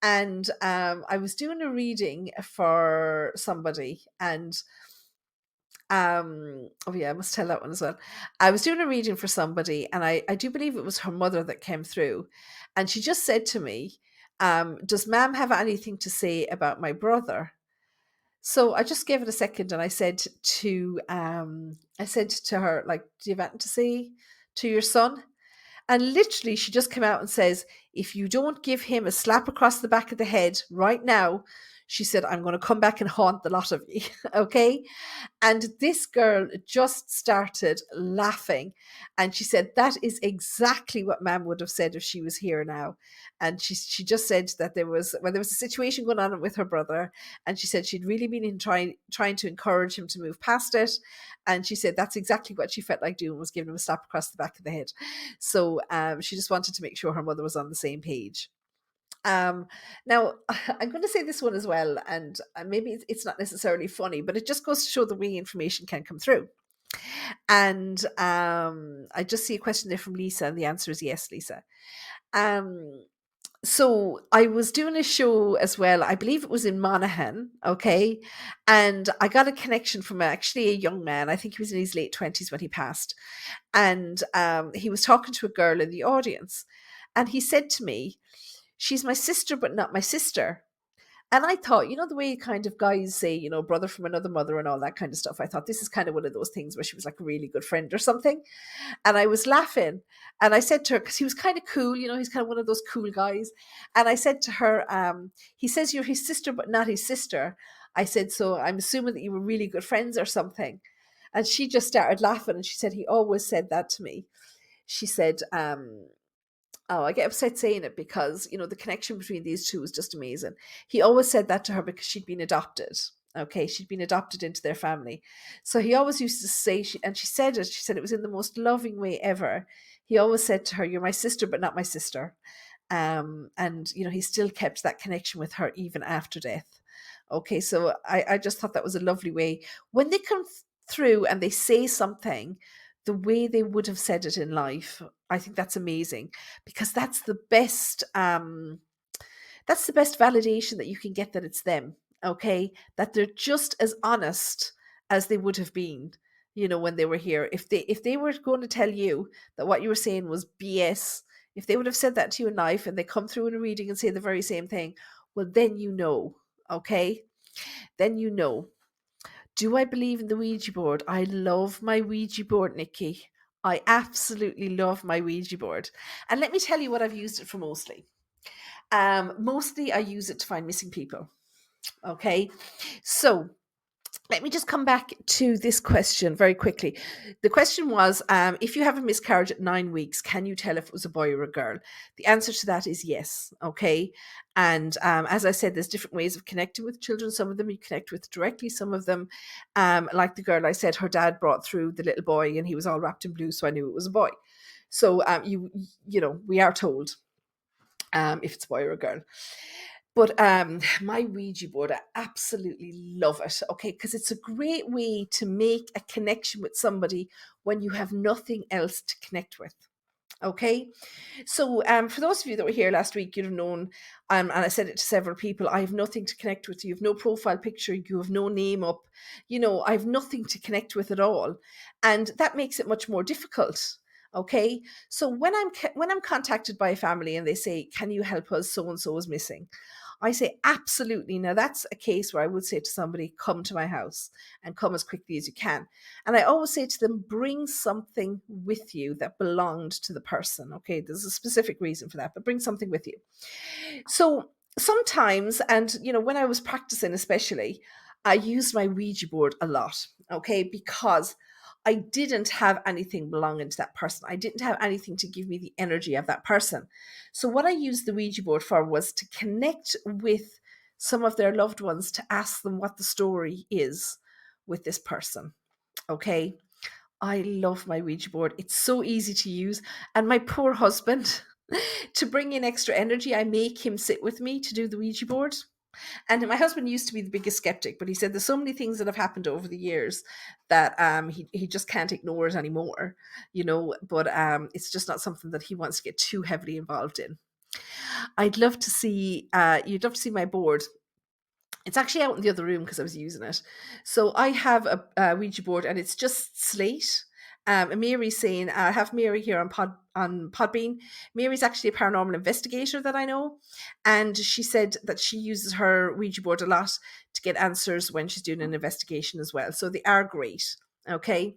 And I was doing a reading for somebody, and oh yeah, I must tell that one as well. I was doing a reading for somebody, and I do believe it was her mother that came through, and she just said to me, does ma'am have anything to say about my brother? So I just gave it a second, and I said to her, like, do you have anything to say to your son? And literally, she just came out and says, if you don't give him a slap across the back of the head right now, she said, I'm going to come back and haunt the lot of you. Okay. And this girl just started laughing. And she said, that is exactly what ma'am would have said if she was here now. And she just said that there was a situation going on with her brother. And she said she'd really been trying to encourage him to move past it. And she said that's exactly what she felt like doing, was giving him a slap across the back of the head. So she just wanted to make sure her mother was on the same page. Now, I'm going to say this one as well, and maybe it's not necessarily funny, but it just goes to show the way information can come through. And I just see a question there from Lisa, and the answer is yes, Lisa. So I was doing a show as well. I believe it was in Monaghan, okay? And I got a connection from actually a young man. I think he was in his late 20s when he passed. And he was talking to a girl in the audience. And he said to me, she's my sister, but not my sister. And I thought, the way kind of guys say, brother from another mother and all that kind of stuff. I thought this is kind of one of those things where she was like a really good friend or something. And I was laughing. And I said to her, because he was kind of cool, he's kind of one of those cool guys. And I said to her, he says you're his sister, but not his sister. I said, so I'm assuming that you were really good friends or something. And she just started laughing. And she said, he always said that to me. She said, oh, I get upset saying it because, the connection between these two was just amazing. He always said that to her because she'd been adopted. Okay, she'd been adopted into their family. So he always used to say, and she said it was in the most loving way ever. He always said to her, you're my sister, but not my sister. And, he still kept that connection with her even after death. Okay, so I just thought that was a lovely way. When they come through and they say something the way they would have said it in life, I think that's amazing, because that's the best validation that you can get, that it's them, okay? That they're just as honest as they would have been, when they were here. If they were going to tell you that what you were saying was BS, if they would have said that to you in life and they come through in a reading and say the very same thing, well, then okay? Then Do I believe in the Ouija board? I love my Ouija board, Nikki. I absolutely love my Ouija board. And let me tell you what I've used it for mostly. Mostly I use it to find missing people. Okay. So let me just come back to this question very quickly. The question was, if you have a miscarriage at 9 weeks, can you tell if it was a boy or a girl? The answer to that is yes. Okay. And as I said, there's different ways of connecting with children. Some of them you connect with directly. Some of them, like the girl I said, her dad brought through the little boy and he was all wrapped in blue, so I knew it was a boy. So we are told if it's a boy or a girl. But my Ouija board, I absolutely love it, okay, because it's a great way to make a connection with somebody when you have nothing else to connect with, Okay. So, for those of you that were here last week, you'd have known, and I said it to several people, I have nothing to connect with. You have no profile picture, you have no name up, I have nothing to connect with at all. And that makes it much more difficult. Okay. So when I'm contacted by a family and they say, "Can you help us? So and so is missing." I say, absolutely. Now, that's a case where I would say to somebody, come to my house and come as quickly as you can. And I always say to them, bring something with you that belonged to the person. Okay, there's a specific reason for that, but bring something with you. So sometimes, and when I was practicing, especially, I used my Ouija board a lot, okay, because I didn't have anything belonging to that person. I didn't have anything to give me the energy of that person. So, what I used the Ouija board for was to connect with some of their loved ones to ask them what the story is with this person. Okay. I love my Ouija board. It's so easy to use. And my poor husband, to bring in extra energy, I make him sit with me to do the Ouija board. And my husband used to be the biggest skeptic, but he said there's so many things that have happened over the years that he just can't ignore it anymore, but it's just not something that he wants to get too heavily involved in. You'd love to see my board. It's actually out in the other room because I was using it. So I have a Ouija board and it's just slate. And Mary's saying, I have Mary here on Podbean. Mary's actually a paranormal investigator that I know. And she said that she uses her Ouija board a lot to get answers when she's doing an investigation as well. So they are great. Okay.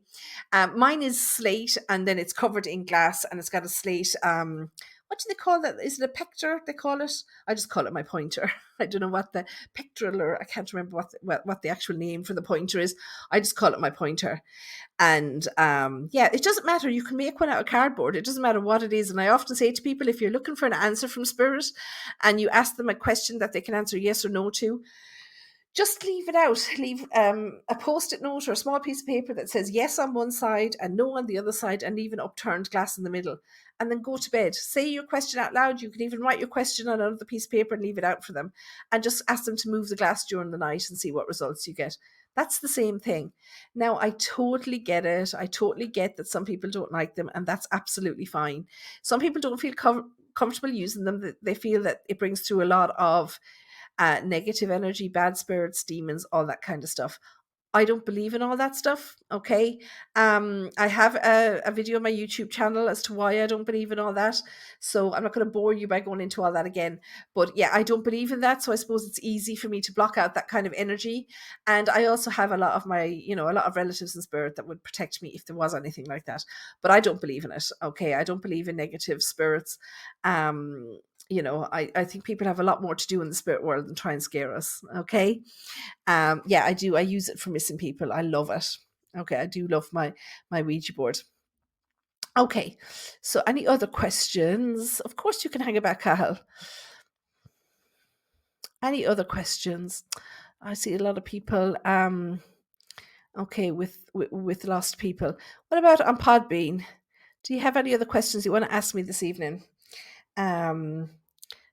Mine is slate and then it's covered in glass and it's got a slate. What do they call that? Is it a pector? They call it. I just call it my pointer. I don't know what the pectoral, or I can't remember what the actual name for the pointer is. I just call it my pointer. And yeah, it doesn't matter. You can make one out of cardboard. It doesn't matter what it is. And I often say to people, if you're looking for an answer from spirit and you ask them a question that they can answer yes or no to, just leave it out. Leave a post-it note or a small piece of paper that says yes on one side and no on the other side, and leave an upturned glass in the middle. And then go to bed. Say your question out loud. You can even write your question on another piece of paper and leave it out for them. And just ask them to move the glass during the night and see what results you get. That's the same thing. Now, I totally get it. I totally get that some people don't like them, and that's absolutely fine. Some people don't feel comfortable using them. They feel that it brings through a lot of negative energy, bad spirits, demons, all that kind of stuff. I don't believe in all that stuff. Okay. I have a video on my YouTube channel as to why I don't believe in all that. So I'm not going to bore you by going into all that again. But yeah, I don't believe in that. So I suppose it's easy for me to block out that kind of energy. And I also have a lot of a lot of relatives in spirit that would protect me if there was anything like that. But I don't believe in it. Okay. I don't believe in negative spirits. I think people have a lot more to do in the spirit world than try and scare us. Okay. Yeah, I do. I use it for missing people. I love it. Okay, I do love my Ouija board. Okay, so any other questions? Of course, you can hang it back, Cahill. Any other questions? I see a lot of people. Okay, with lost people. What about on Podbean? Do you have any other questions you want to ask me this evening?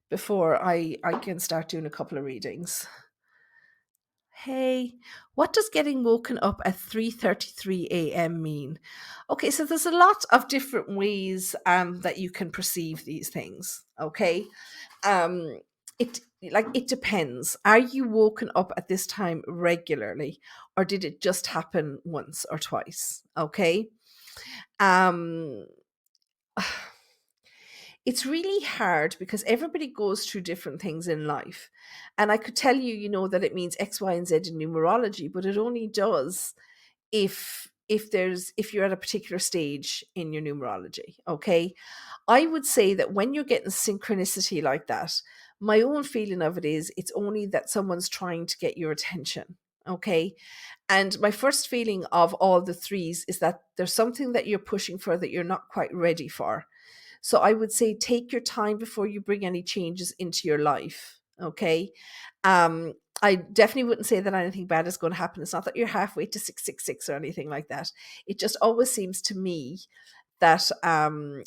Before I can start doing a couple of readings. Hey, what does getting woken up at 3:33 a.m. mean? Okay, so there's a lot of different ways that you can perceive these things. Okay, um, it depends. Are you woken up at this time regularly, or did it just happen once or twice? Okay, um, it's really hard because everybody goes through different things in life. And I could tell you, that it means X, Y, and Z in numerology, but it only does if you're at a particular stage in your numerology. Okay. I would say that when you're getting synchronicity like that, my own feeling of it is it's only that someone's trying to get your attention. Okay. And my first feeling of all the threes is that there's something that you're pushing for that you're not quite ready for. So I would say take your time before you bring any changes into your life. Okay. Um, I definitely wouldn't say that anything bad is going to happen. It's not that you're halfway to 666 or anything like that. It just always seems to me that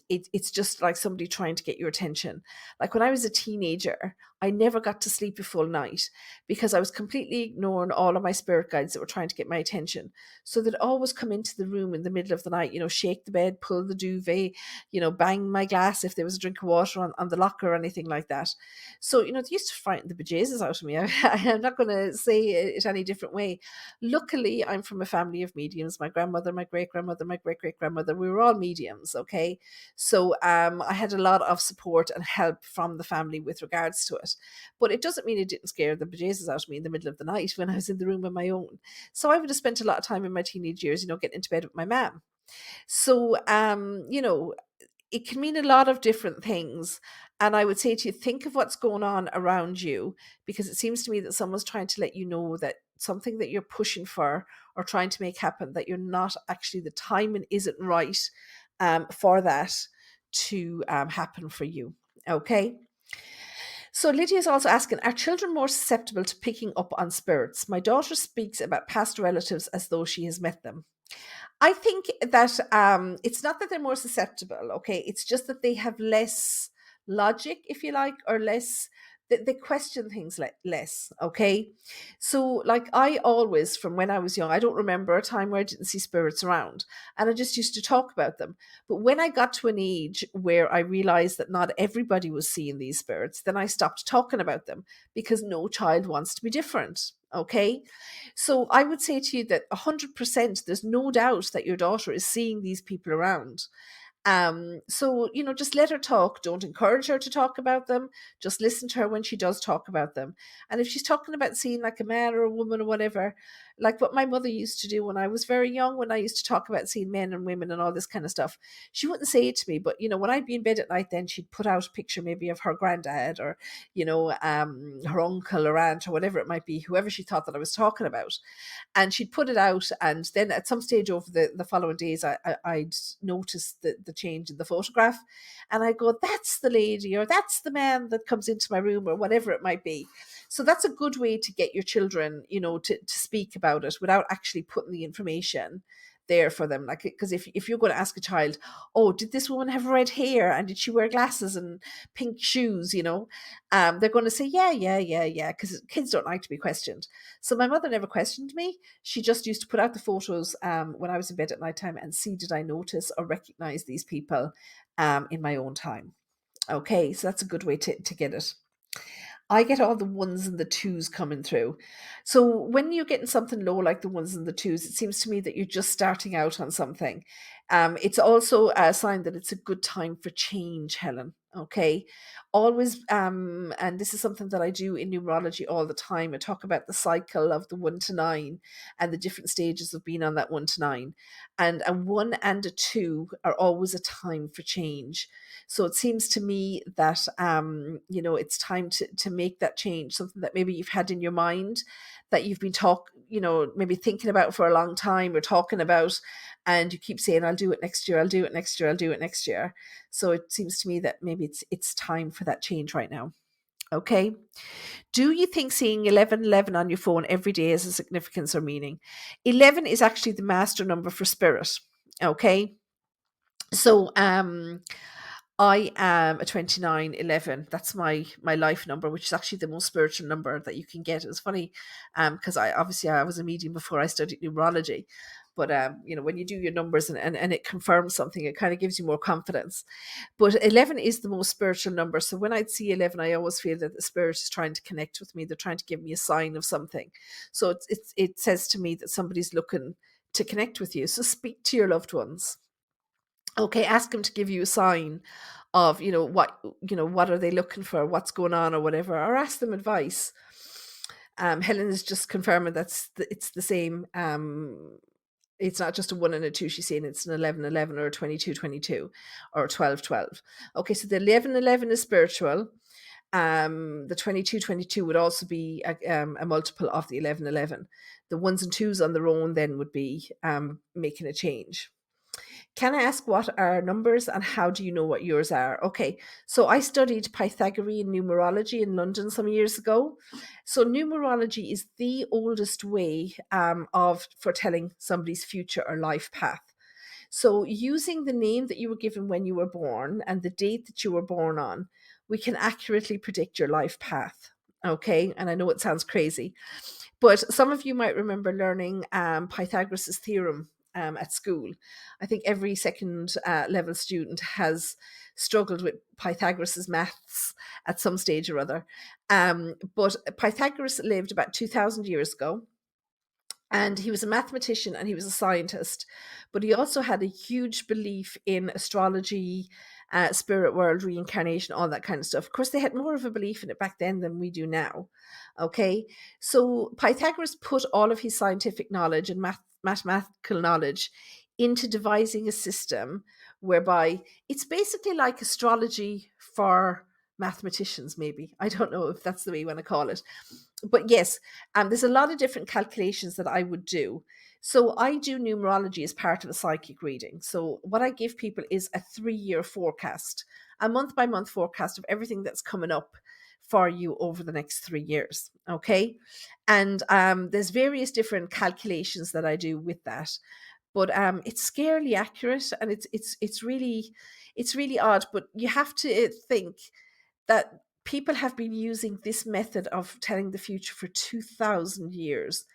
it's just like somebody trying to get your attention. Like when I was a teenager, I never got to sleep a full night because I was completely ignoring all of my spirit guides that were trying to get my attention. So they'd always come into the room in the middle of the night, shake the bed, pull the duvet, bang my glass if there was a drink of water on the locker or anything like that. So, they used to frighten the bejesus out of me. I'm not going to say it any different way. Luckily, I'm from a family of mediums. My grandmother, my great grandmother, my great great grandmother, we were all mediums. Okay. So I had a lot of support and help from the family with regards to it. But it doesn't mean it didn't scare the bejesus out of me in the middle of the night when I was in the room on my own. So I would have spent a lot of time in my teenage years, getting into bed with my mum. So, it can mean a lot of different things. And I would say to you, think of what's going on around you, because it seems to me that someone's trying to let you know that something that you're pushing for or trying to make happen, that you're not actually, the timing isn't right for that to happen for you. Okay. So Lydia is also asking, are children more susceptible to picking up on spirits? My daughter speaks about past relatives as though she has met them. I think that it's not that they're more susceptible, okay? It's just that they have less logic, if you like, or less, they question things less, okay? So, like, I always, from when I was young, I don't remember a time where I didn't see spirits around, and I just used to talk about them. But when I got to an age where I realized that not everybody was seeing these spirits, then I stopped talking about them, because no child wants to be different, okay? So I would say to you that 100%, there's no doubt that your daughter is seeing these people around. So, just let her talk. Don't encourage her to talk about them. Just listen to her when she does talk about them. And if she's talking about seeing like a man or a woman or whatever, like what my mother used to do when I was very young, when I used to talk about seeing men and women and all this kind of stuff, she wouldn't say it to me, but when I'd be in bed at night, then she'd put out a picture maybe of her granddad or, her uncle or aunt or whatever it might be, whoever she thought that I was talking about. And she'd put it out, and then at some stage over the following days, I'd notice the change in the photograph, and I go, that's the lady, or that's the man that comes into my room, or whatever it might be. So that's a good way to get your children, to speak about it without actually putting the information there for them. Like, because if you're going to ask a child, oh, did this woman have red hair and did she wear glasses and pink shoes, they're going to say, yeah, because kids don't like to be questioned. So my mother never questioned me. She just used to put out the photos when I was in bed at night time and see, did I notice or recognize these people in my own time. Okay, so that's a good way to get it. I get all the ones and the twos coming through. So when you're getting something low like the ones and the twos, it seems to me that you're just starting out on something. It's also a sign that it's a good time for change, Helen. Okay. Always, and this is something that I do in numerology all the time. I talk about the cycle of the 1 to 9 and the different stages of being on that 1 to 9. And a 1 and a 2 are always a time for change. So it seems to me that it's time to make that change, something that maybe you've had in your mind that you've been maybe thinking about for a long time or talking about, and you keep saying, I'll do it next year, I'll do it next year, I'll do it next year. So it seems to me that maybe it's time for that change right now. Okay. Do you think seeing 1111 on your phone every day has a significance or meaning? 11 is actually the master number for spirit. Okay. So I am a 2911. That's my life number, which is actually the most spiritual number that you can get. It's funny, because I was a medium before I studied numerology. But when you do your numbers and it confirms something, it kind of gives you more confidence. But 11 is the most spiritual number. So when I see 11, I always feel that the spirit is trying to connect with me. They're trying to give me a sign of something. So it says to me that somebody's looking to connect with you. So speak to your loved ones. Okay, ask them to give you a sign of, what are they looking for, what's going on or whatever, or ask them advice. Helen is just confirming it's the same. It's not just a 1 and a 2. She's saying it's an 1111 or a 2222 or a 1212. Okay, so the 1111 is spiritual. The 2222 would also be a multiple of the 1111. The 1s and 2s on their own then would be making a change. Can I ask what are numbers and how do you know what yours are? Okay, so I studied Pythagorean numerology in London some years ago. So numerology is the oldest way of foretelling somebody's future or life path. So using the name that you were given when you were born and the date that you were born on, we can accurately predict your life path. Okay. And I know it sounds crazy, but some of you might remember learning Pythagoras' theorem at school. I think every second level student has struggled with Pythagoras' maths at some stage or other. But Pythagoras lived about 2,000 years ago. And he was a mathematician and he was a scientist, but he also had a huge belief in astrology, spirit world, reincarnation, all that kind of stuff. Of course, they had more of a belief in it back then than we do now. Okay. So Pythagoras put all of his scientific knowledge and mathematical knowledge into devising a system whereby it's basically like astrology for mathematicians, maybe. I don't know if that's the way you want to call it. But yes, there's a lot of different calculations that I would do. So I do numerology as part of a psychic reading. So what I give people is a 3-year forecast, a month by month forecast of everything that's coming up for you over the next 3 years. Okay. And there's various different calculations that I do with that. But it's scarily accurate, and it's really odd. But you have to think that people have been using this method of telling the future for 2,000 years.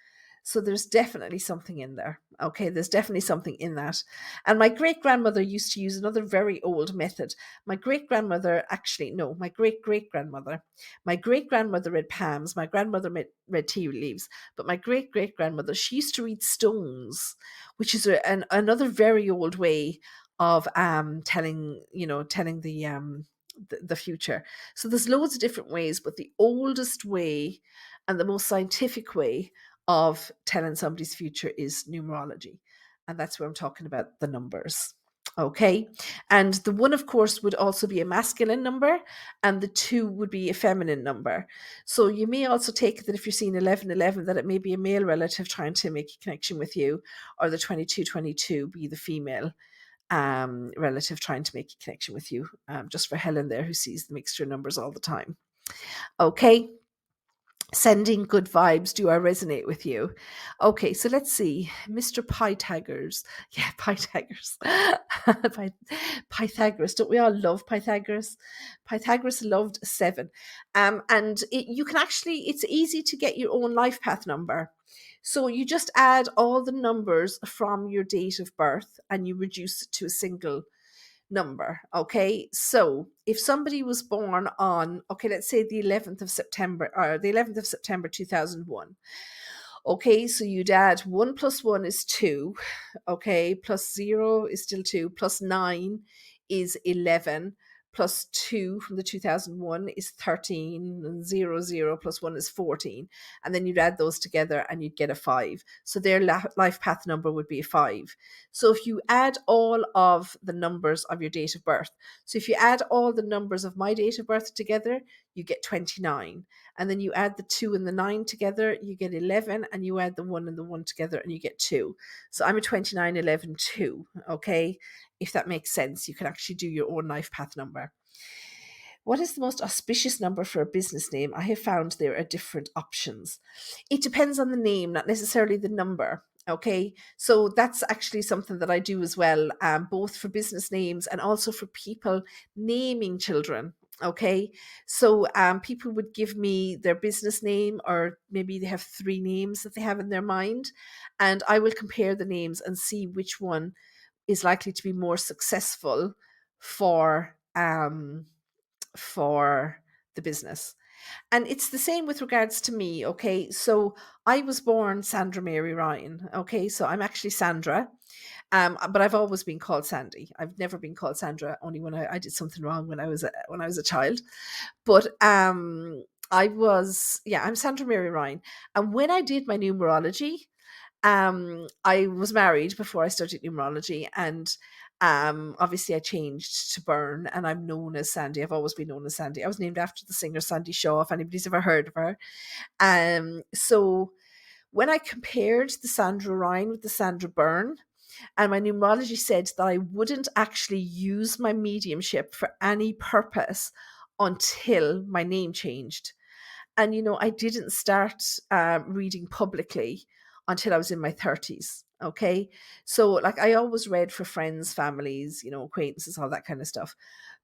So there's definitely something in there. Okay, there's definitely something in that. And my great grandmother used to use another very old method. My great grandmother, actually, no, my great great grandmother. My great grandmother read palms. My grandmother read tea leaves. But my great great grandmother, she used to read stones, which is another very old way of telling the future. So there's loads of different ways, but the oldest way and the most scientific way of telling somebody's future is numerology. And that's where I'm talking about the numbers. Okay. And the 1, of course, would also be a masculine number, and the 2 would be a feminine number. So you may also take that if you're seeing 1111, that it may be a male relative trying to make a connection with you, or the 2222 be the female relative trying to make a connection with you, just for Helen there, who sees the mixture numbers all the time. Okay. Sending good vibes. Do I resonate with you? Okay, so let's see. Mr. Pythagoras. Yeah, Pythagoras. Pythagoras. Don't we all love Pythagoras? Pythagoras loved 7. And you can actually, it's easy to get your own life path number. So you just add all the numbers from your date of birth and you reduce it to a single number. Okay. So if somebody was born on, okay, let's say the 11th of September, or the 11th of September 2001. Okay. So you'd add 1 plus 1 is 2. Okay. Plus 0 is still 2. Plus 9 is 11. Plus 2 from the 2001 is 13, and 0 plus 1 is 14. And then you'd add those together and you'd get a 5. So their life path number would be a 5. So if you add all of the numbers of your date of birth, so if you add all the numbers of my date of birth together, you get 29. And then you add the 2 and the 9 together, you get 11. And you add the 1 and the 1 together and you get 2. So I'm a 29, 11, 2. Okay. If that makes sense, you can actually do your own life path number. What is the most auspicious number for a business name? I have found there are different options. It depends on the name, not necessarily the number. Okay, so that's actually something that I do as well, both for business names and also for people naming children. Okay, so people would give me their business name, or maybe they have 3 names that they have in their mind, and I will compare the names and see which one is likely to be more successful for the business. And it's the same with regards to me. Okay, so I was born Sandra Mary Ryan. Okay, so I'm actually Sandra, but I've always been called Sandie. I've never been called Sandra, only when I did something wrong when I was a child. But I'm Sandra Mary Ryan, and when I did my numerology, I was married before I studied numerology, and obviously I changed to Byrne, and I'm known as Sandie. I've always been known as Sandie. I was named after the singer Sandie Shaw, if anybody's ever heard of her. So when I compared the Sandra Ryan with the Sandra Byrne, and my numerology said that I wouldn't actually use my mediumship for any purpose until my name changed. And, I didn't start reading publicly until I was in my 30s. Okay. So like I always read for friends, families, acquaintances, all that kind of stuff.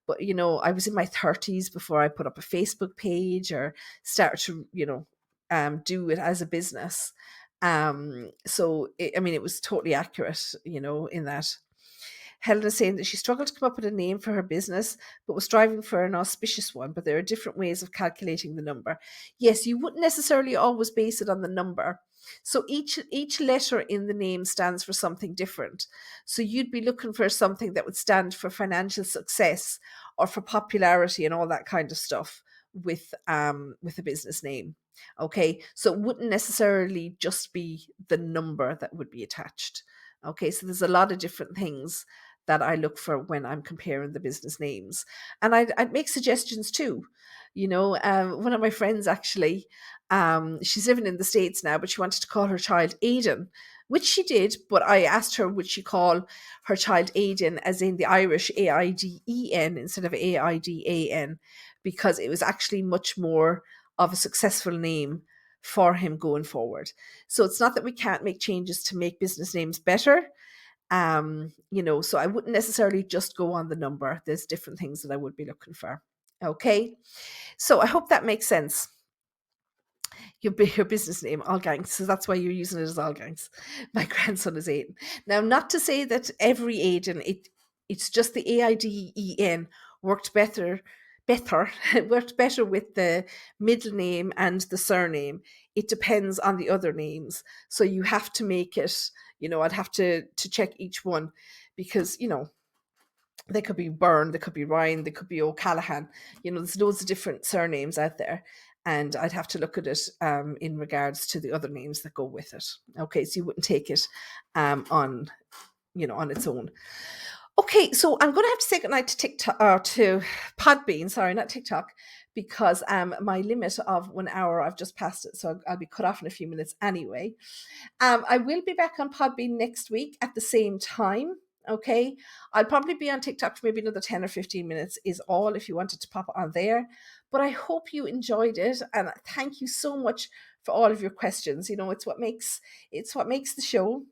But I was in my 30s before I put up a Facebook page or started to, do it as a business. So it was totally accurate, in that. Helen is saying that she struggled to come up with a name for her business, but was striving for an auspicious one. But there are different ways of calculating the number. Yes, you wouldn't necessarily always base it on the number. So each letter in the name stands for something different. So you'd be looking for something that would stand for financial success or for popularity and all that kind of stuff with a business name. Okay, so it wouldn't necessarily just be the number that would be attached. Okay, so there's a lot of different things that I look for when I'm comparing the business names. And I'd make suggestions too. One of my friends actually, she's living in the States now, but she wanted to call her child Aiden, which she did. But I asked her, would she call her child Aiden as in the Irish Aiden instead of Aidan, because it was actually much more of a successful name for him going forward. So it's not that we can't make changes to make business names better. So I wouldn't necessarily just go on the number. There's different things that I would be looking for. Okay. So I hope that makes sense. Your business name, All Gangs. So that's why you're using it as All Gangs. My grandson is Aiden. Now, not to say that every Aiden, it's just the Aiden worked better worked better with the middle name and the surname. It depends on the other names. So you have to make it, I'd have to check each one because, they could be Byrne, they could be Ryan, they could be O'Callaghan. There's loads of different surnames out there. And I'd have to look at it in regards to the other names that go with it. Okay, so you wouldn't take it on its own. Okay, so I'm going to have to say goodnight to TikTok or to Podbean. Sorry, not TikTok, because my limit of 1 hour, I've just passed it, so I'll be cut off in a few minutes anyway. I will be back on Podbean next week at the same time. Okay, I'll probably be on TikTok for maybe another 10 or 15 minutes is all if you wanted to pop on there. But I hope you enjoyed it, and thank you so much for all of your questions. It's what makes the show.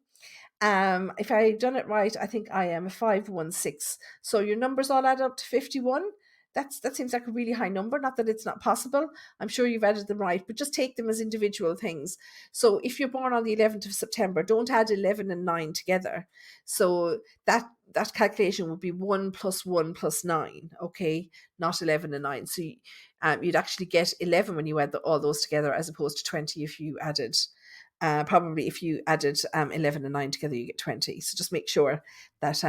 If I've done it right, I think I am a 516. So your numbers all add up to 51. That seems like a really high number. Not that it's not possible. I'm sure you've added them right, but just take them as individual things. So if you're born on the 11th of September, don't add 11 and 9 together. So that calculation would be 1 plus 1 plus 9, okay? Not 11 and 9. So you'd actually get 11 when you add all those together, as opposed to 20 if you added probably if you added 11 and 9 together, you get 20. So just make sure that,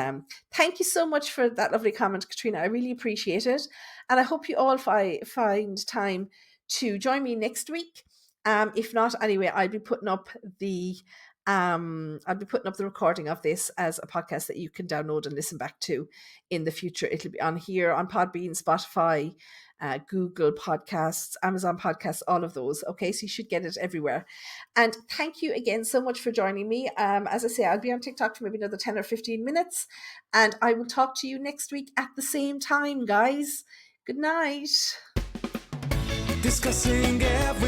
thank you so much for that lovely comment, Katrina. I really appreciate it. And I hope you all find time to join me next week. If not, anyway, I'll be putting up the recording of this as a podcast that you can download and listen back to in the future. It'll be on here on Podbean, Spotify, Google Podcasts, Amazon Podcasts, all of those. Okay, so you should get it everywhere. And thank you again so much for joining me. As I say, I'll be on TikTok for maybe another 10 or 15 minutes, and I will talk to you next week at the same time, guys. Good night. Discussing every